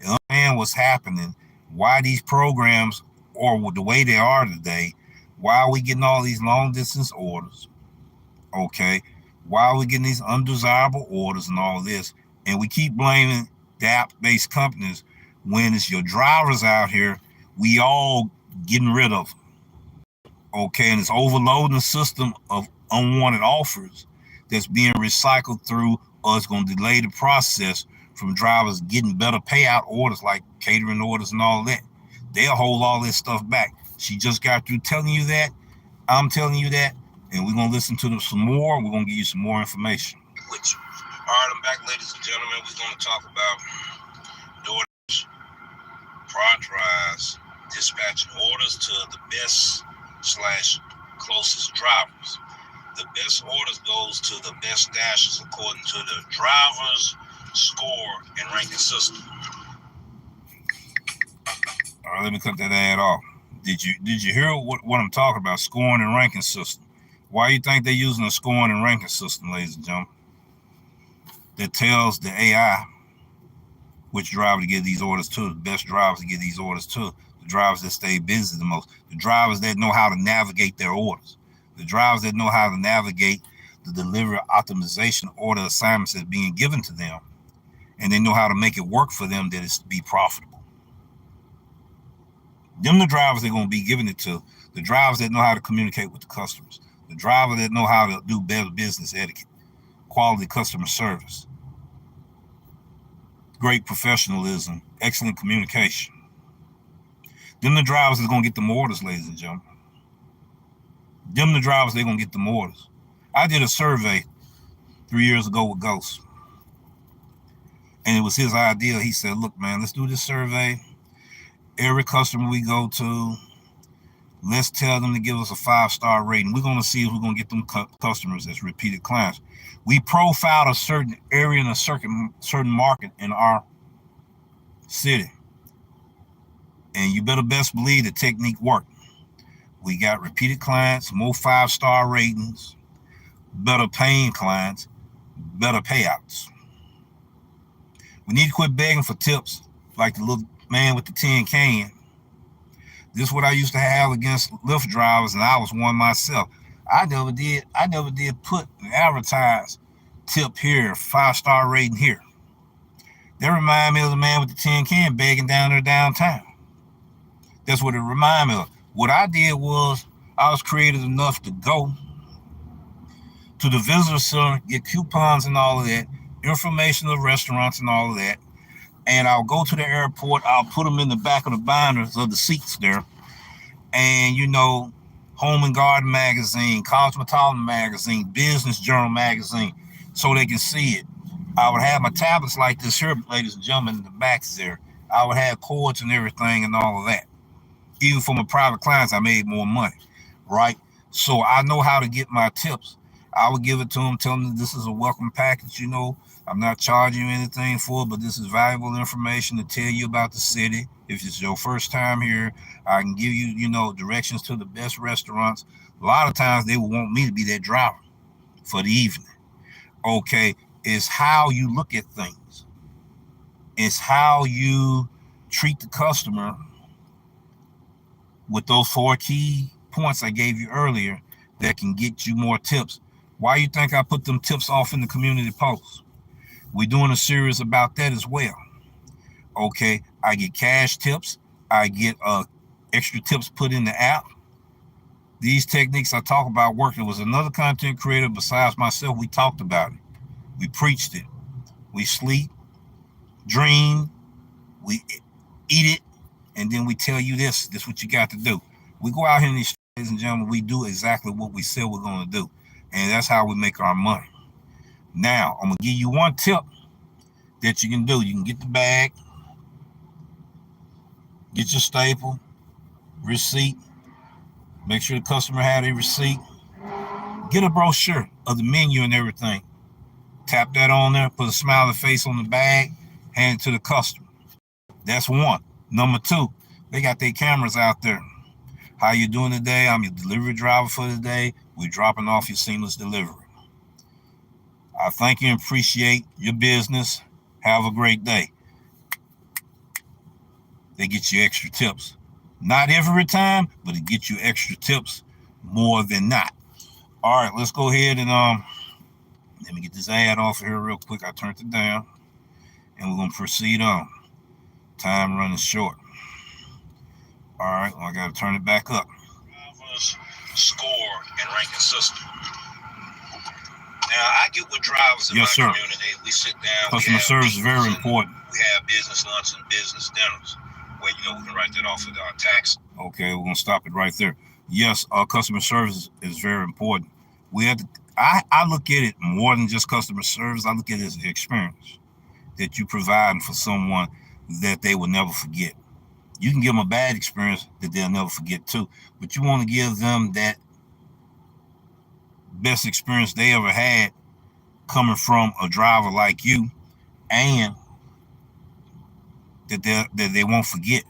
and understand what's happening, why these programs are the way they are today, why are we getting all these long distance orders, okay? Why are we getting these undesirable orders and all of this? And we keep blaming the app-based companies when it's your drivers out here, we all getting rid of them, okay? And it's overloading the system of unwanted offers that's being recycled through, or it's going to delay the process from drivers getting better payout orders like catering orders and all that. They'll hold all this stuff back. She just got through telling you that. I'm telling you that. And we're going to listen to them some more. We're going to give you some more information. All right, I'm back, ladies and gentlemen. We're going to talk about DoorDash prioritize dispatching orders to the best / closest drivers. The best orders goes to the best dashers according to the driver's score and ranking system. All right, let me cut that ad off. Did you hear what I'm talking about? Scoring and ranking system. Why do you think they're using a scoring and ranking system, ladies and gentlemen? That tells the AI which driver to give these orders to, the best drivers to give these orders to, the drivers that stay busy the most, the drivers that know how to navigate their orders, the drivers that know how to navigate the delivery optimization order assignments that's being given to them, and they know how to make it work for them that it's be profitable. Them the drivers they're going to be giving it to, the drivers that know how to communicate with the customers, the drivers that know how to do better business etiquette. quality customer service, great professionalism, excellent communication. Them the drivers that's going to get the orders, ladies and gentlemen. Them the drivers, they're going to get the orders. I did a survey 3 years ago with Ghost. And it was his idea. He said, look, man, let's do this survey. Every customer we go to, let's tell them to give us a 5-star rating. We're going to see if we're going to get them customers as repeated clients. We profiled a certain area in a certain market in our city. And you better best believe the technique worked. We got repeated clients, more 5-star ratings, better paying clients, better payouts. We need to quit begging for tips like the little man with the tin can. This is what I used to have against Lyft drivers, and I was one myself. I never did put and advertise tip here, 5-star rating here. That remind me of the man with the tin can begging down there downtown. That's what it remind me of. What I did was I was creative enough to go to the visitor center, get coupons and all of that, information of restaurants and all of that, and I'll go to the airport. I'll put them in the back of the binders of the seats there, and Home and Garden magazine, Cosmetology magazine, Business Journal magazine, so they can see it. I would have my tablets like this here, ladies and gentlemen, in the backs there. I would have cords and everything and all of that. Even for my private clients, I made more money, right? So I know how to get my tips. I would give it to them, tell them this is a welcome package, I'm not charging you anything for it, but this is valuable information to tell you about the city. If it's your first time here, I can give you, directions to the best restaurants. A lot of times they will want me to be their driver for the evening. Okay, it's how you look at things. It's how you treat the customer with those 4 key points I gave you earlier that can get you more tips. Why you think I put them tips off in the community posts? We're doing a series about that as well. Okay, I get cash tips. I get extra tips put in the app. These techniques I talk about work. There was another content creator besides myself. We talked about it. We preached it. We sleep, dream, we eat it, and then we tell you this is what you got to do. We go out here in these streets, ladies and gentlemen, we do exactly what we said we're going to do. And that's how we make our money. Now, I'm going to give you one tip that you can do. You can get the bag, get your staple, receipt, make sure the customer had a receipt, get a brochure of the menu and everything. Tap that on there, put a smiling face on the bag, hand it to the customer. That's one. Number 2, they got their cameras out there. How you doing today? I'm your delivery driver for the day. We're dropping off your seamless delivery. I thank you and appreciate your business. Have a great day. They get you extra tips. Not every time, but it gets you extra tips more than not. All right, let's go ahead and let me get this ad off here real quick. I turned it down, and we're gonna proceed on. Time running short. All right, well, I gotta turn it back up. Score and ranking system. Now, I get with drivers in my community. We sit down. Customer service is very important. We have business lunch and business dinners where, we can write that off with our tax. Okay, we're going to stop it right there. Yes, customer service is very important. We have to, I look at it more than just customer service. I look at it as the experience that you provide for someone that they will never forget. You can give them a bad experience that they'll never forget too, but you want to give them that best experience they ever had coming from a driver like you, and that they won't forget.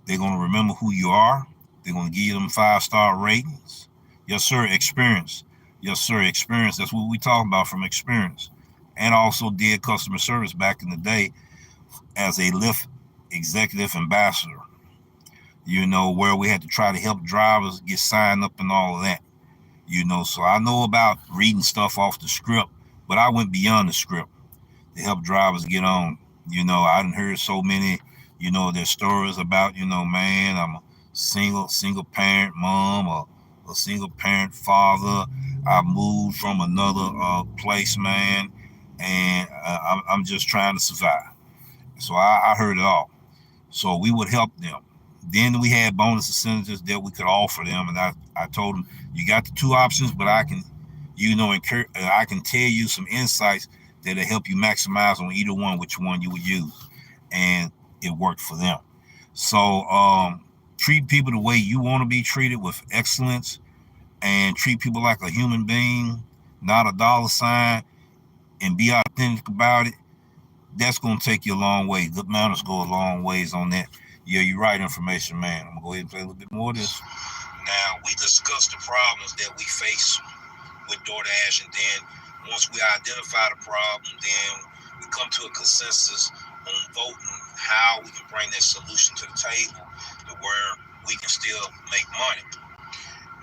They're going to remember who you are. They're going to give you them 5-star ratings. Yes, sir, experience. Yes, sir, experience. That's what we talk about, from experience. And also did customer service back in the day as a Lyft executive ambassador, where we had to try to help drivers get signed up and all of that. So I know about reading stuff off the script, but I went beyond the script to help drivers get on. I done heard so many, their stories about, man, I'm a single parent mom or a single parent father. I moved from another place, man, and I'm just trying to survive. So I heard it all. So we would help them. Then we had bonus incentives that we could offer them, and I told them, you got the two options, but I can, I can tell you some insights that'll help you maximize on either one, which one you would use, and it worked for them. So treat people the way you want to be treated, with excellence, and treat people like a human being, not a dollar sign, and be authentic about it. That's going to take you a long way. Good manners go a long ways on that. Yeah, you're right, information, man. I'm going to go ahead and play a little bit more of this. Now, we discussed the problems that we face with DoorDash, and then once we identify the problem, then we come to a consensus on voting how we can bring that solution to the table to where we can still make money.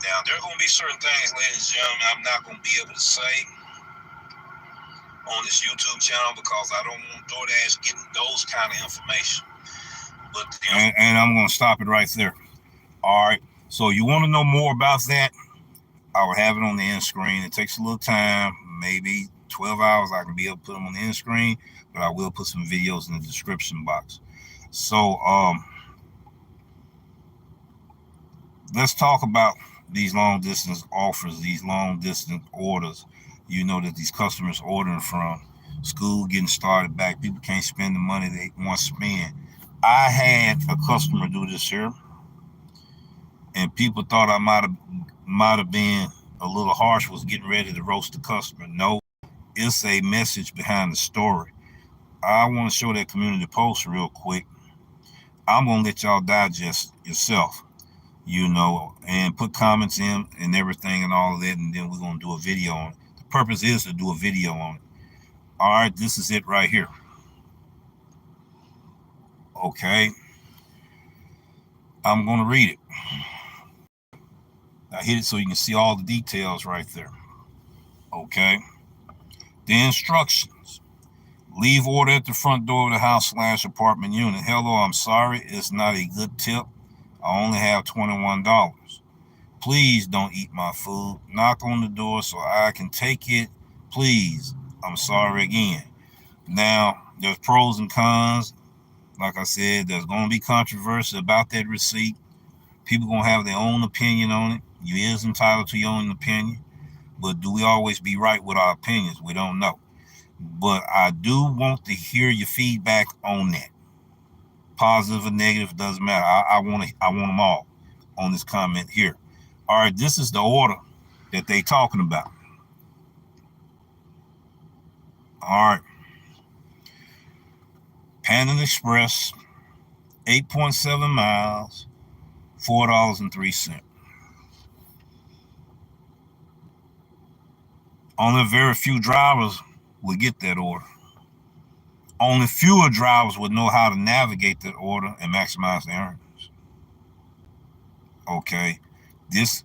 Now, there are going to be certain things, ladies and gentlemen, I'm not going to be able to say on this YouTube channel because I don't want DoorDash getting those kind of information. But and I'm going to stop it right there. All right. So you want to know more about that? I will have it on the end screen. It takes a little time, maybe 12 hours. I can be able to put them on the end screen, but I will put some videos in the description box. So let's talk about these long distance offers, these long distance orders. You know that these customers ordering from school getting started back. People can't spend the money they want to spend. I had a customer do this here, and people thought I might have been a little harsh, was getting ready to roast the customer. No, it's a message behind the story. I want to show that community post real quick. I'm going to let y'all digest yourself, and put comments in and everything and all of that, and then we're going to do a video on it. The purpose is to do a video on it. All right, this is it right here. Okay. I'm going to read it. I hit it so you can see all the details right there. Okay. The instructions. Leave order at the front door of the house/apartment unit. Hello, I'm sorry. It's not a good tip. I only have $21. Please don't eat my food. Knock on the door so I can take it. Please. I'm sorry again. Now, there's pros and cons. Like I said, there's going to be controversy about that receipt. People going to have their own opinion on it. You is entitled to your own opinion. But do we always be right with our opinions? We don't know. But I do want to hear your feedback on that. Positive or negative, doesn't matter. I want them all on this comment here. All right, this is the order that they talking about. All right. Panda Express, 8.7 miles, $4.03. Only very few drivers will get that order. Only fewer drivers would know how to navigate that order and maximize their earnings. Okay, this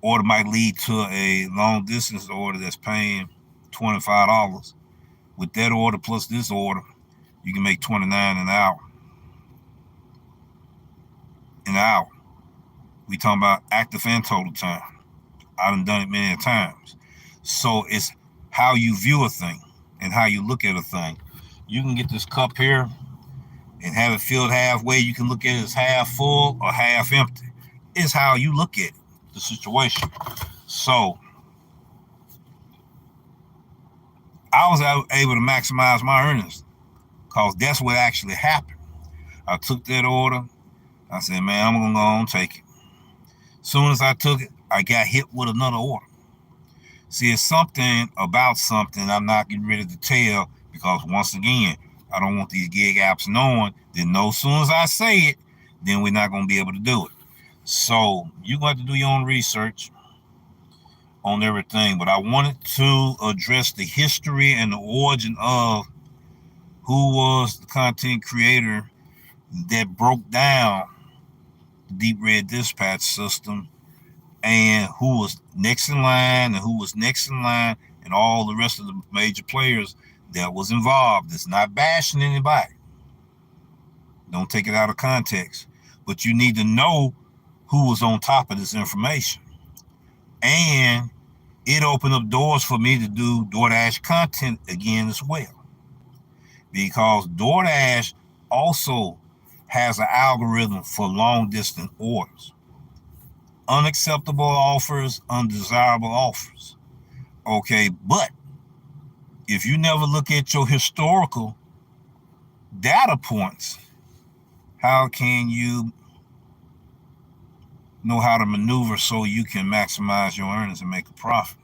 order might lead to a long distance order that's paying $25. With that order plus this order, you can make $29 an hour. An hour. We talking about active and total time. I've done it many times. So it's how you view a thing and how you look at a thing. You can get this cup here and have it filled halfway. You can look at it as half full or half empty. It's how you look at it, the situation. So I was able to maximize my earnings because that's what actually happened. I took that order. I said, man, I'm going to go and take it. As soon as I took it, I got hit with another order. See, it's something about something I'm not getting ready to tell because, once again, I don't want these gig apps knowing that as soon as I say it, then we're not going to be able to do it. So you're going to have to do your own research on everything. But I wanted to address the history and the origin of who was the content creator that broke down the Deep Red Dispatch system, and who was next in line and who was next in line, and all the rest of the major players that was involved. It's not bashing anybody. Don't take it out of context. But you need to know who was on top of this information. And it opened up doors for me to do DoorDash content again as well. Because DoorDash also has an algorithm for long distance orders. Unacceptable offers, undesirable offers. Okay, but if you never look at your historical data points, how can you know how to maneuver so you can maximize your earnings and make a profit,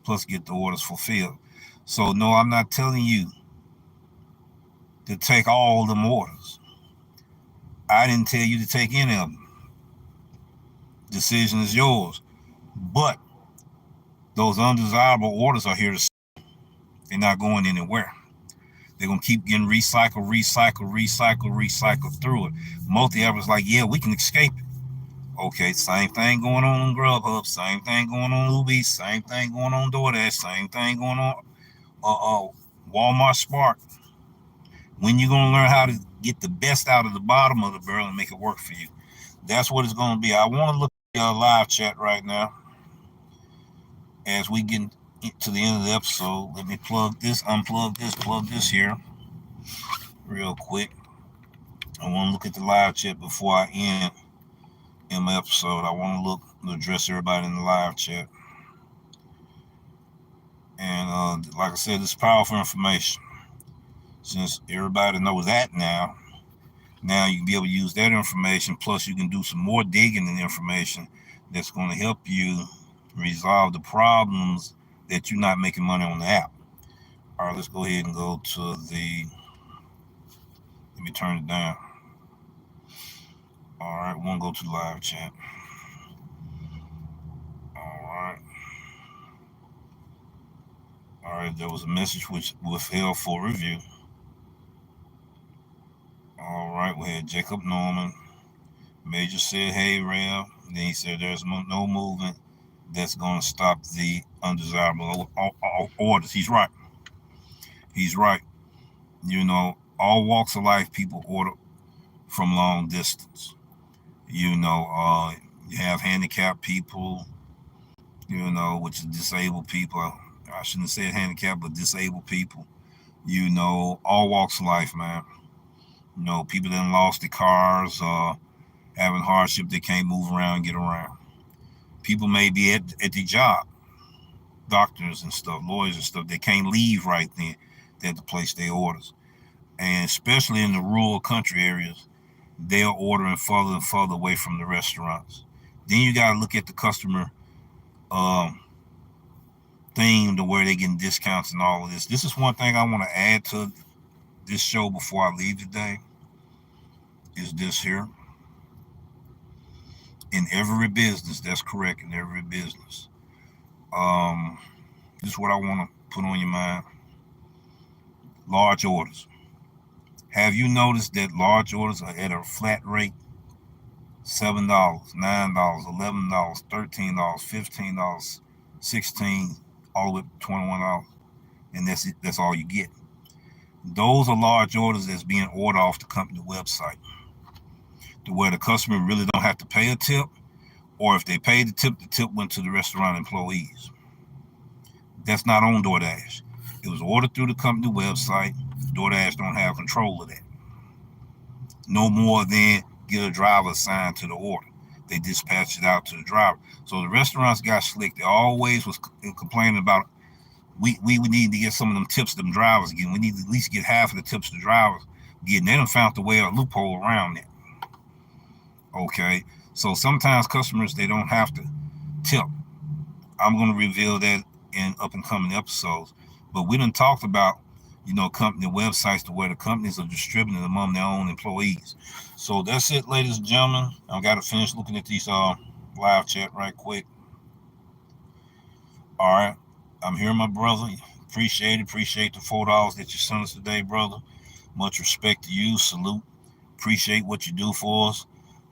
plus get the orders fulfilled? So no, I'm not telling you to take all them orders. I didn't tell you to take any of them. Decision is yours. But those undesirable orders are here to stay. They're not going anywhere. They're going to keep getting recycled through it. Multi-Ever's like, yeah, we can escape it. Okay, same thing going on Grubhub, same thing going on Uber Eats, same thing going on DoorDash, same thing going on Walmart Spark. When you going to learn how to get the best out of the bottom of the barrel and make it work for you? That's what it's going to be. I want to look at our live chat right now as we get to the end of the episode. Let me plug this, unplug this, plug this here real quick. I want to look at the live chat before I end in my episode. I want to address everybody in the live chat. And like I said, it's powerful information. Since everybody knows that now you can be able to use that information, plus you can do some more digging in the information that's going to help you resolve the problems that you're not making money on the app. All right, let's go ahead and go to let me turn it down. All right, we'll go to the live chat. All right, there was a message which withheld for review. All right, we had Jacob Norman. Major said, hey, Rev. Then he said, there's no movement that's going to stop the undesirable orders. He's right. You know, all walks of life, people order from long distance. You know, you have handicapped people, you know, which is disabled people. I shouldn't have said handicapped, but disabled people. You know, all walks of life, man. You know, people that lost their cars, having hardship, they can't move around and get around. People may be at their job, doctors and stuff, lawyers and stuff, they can't leave right then. They have to place their orders. And especially in the rural country areas, they're ordering further and further away from the restaurants. Then you got to look at the customer thing to where they're getting discounts and all of this. This is one thing I want to add to this show before I leave today, is this here. In every business, that's correct, in every business. This is what I want to put on your mind. Large orders. Have you noticed that large orders are at a flat rate? $7, $9, $11, $13, $15, $16, all the way to $21. And that's all you get. Those are large orders that's being ordered off the company website, to where the customer really don't have to pay a tip, or if they pay the tip went to the restaurant employees. That's not on DoorDash. It was ordered through the company website. DoorDash don't have control of that. No more than get a driver assigned to the order. They dispatch it out to the driver. So the restaurants got slick. They always was complaining about, we need to get some of them tips them drivers getting. We need to at least get half of the tips the drivers getting. They done found the way, a loophole around that. Okay, so sometimes customers, they don't have to tip. I'm going to reveal that in up and coming episodes. But we done talked about, you know, company websites to where the companies are distributing among their own employees. So that's it, ladies and gentlemen. I've got to finish looking at these live chat right quick. All right, I'm here, my brother. Appreciate the $4 that you sent us today, brother. Much respect to you. Salute. Appreciate what you do for us.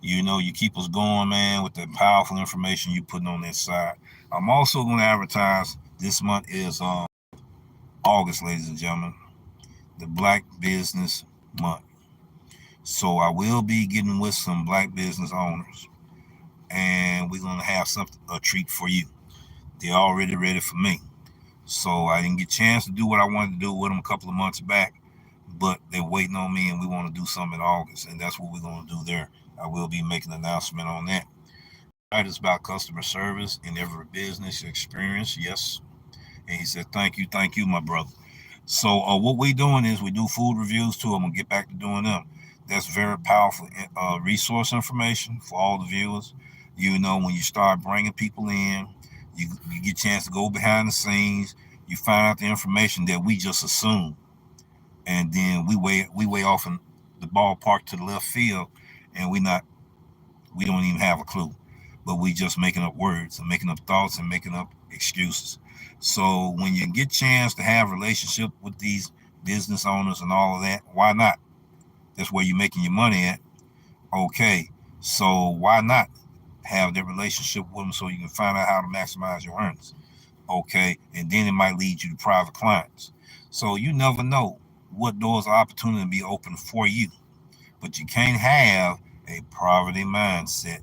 You know, you keep us going, man, with the powerful information you putting on that side. I'm also going to advertise, this month is August, ladies and gentlemen, the Black Business Month. So I will be getting with some black business owners, and we're going to have a treat for you. they're already ready for me. So I didn't get a chance to do what I wanted to do with them a couple of months back, but they're waiting on me, and we want to do something in August, and that's what we're going to do there. I will be making an announcement on that. Right, it's about customer service in every business experience. Yes. And he said, thank you, my brother. So what we doing is we do food reviews too. I'm gonna get back to doing them. That's very powerful resource information for all the viewers. You know, when you start bringing people in, you get a chance to go behind the scenes. You find out the information that we just assume, and then we way off in the ballpark to the left field, and we don't even have a clue, but we just making up words and making up thoughts and making up excuses. So when you get a chance to have a relationship with these business owners and all of that, why not? That's where you're making your money at. Okay, so why not have that relationship with them so you can find out how to maximize your earnings? Okay, and then it might lead you to private clients. So you never know what doors of opportunity be open for you, but you can't have a poverty mindset.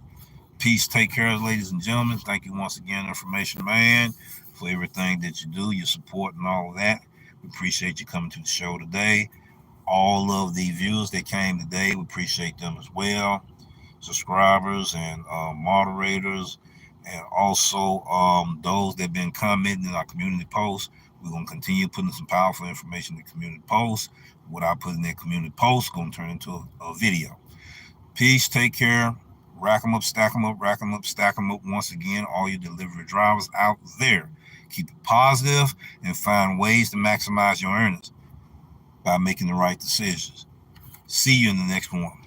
Peace. Take care, ladies and gentlemen. Thank you once again, Information Man, for everything that you do, your support, and all of that. We appreciate you coming to the show today. All of the viewers that came today, we appreciate them as well. Subscribers and moderators, and also those that have been commenting in our community posts. We're going to continue putting some powerful information in the community posts. What I put in that community post is going to turn into a video. Peace. Take care. Rack them up, stack them up, rack them up, stack them up. Once again, all your delivery drivers out there, keep it positive and find ways to maximize your earnings by making the right decisions. See you in the next one.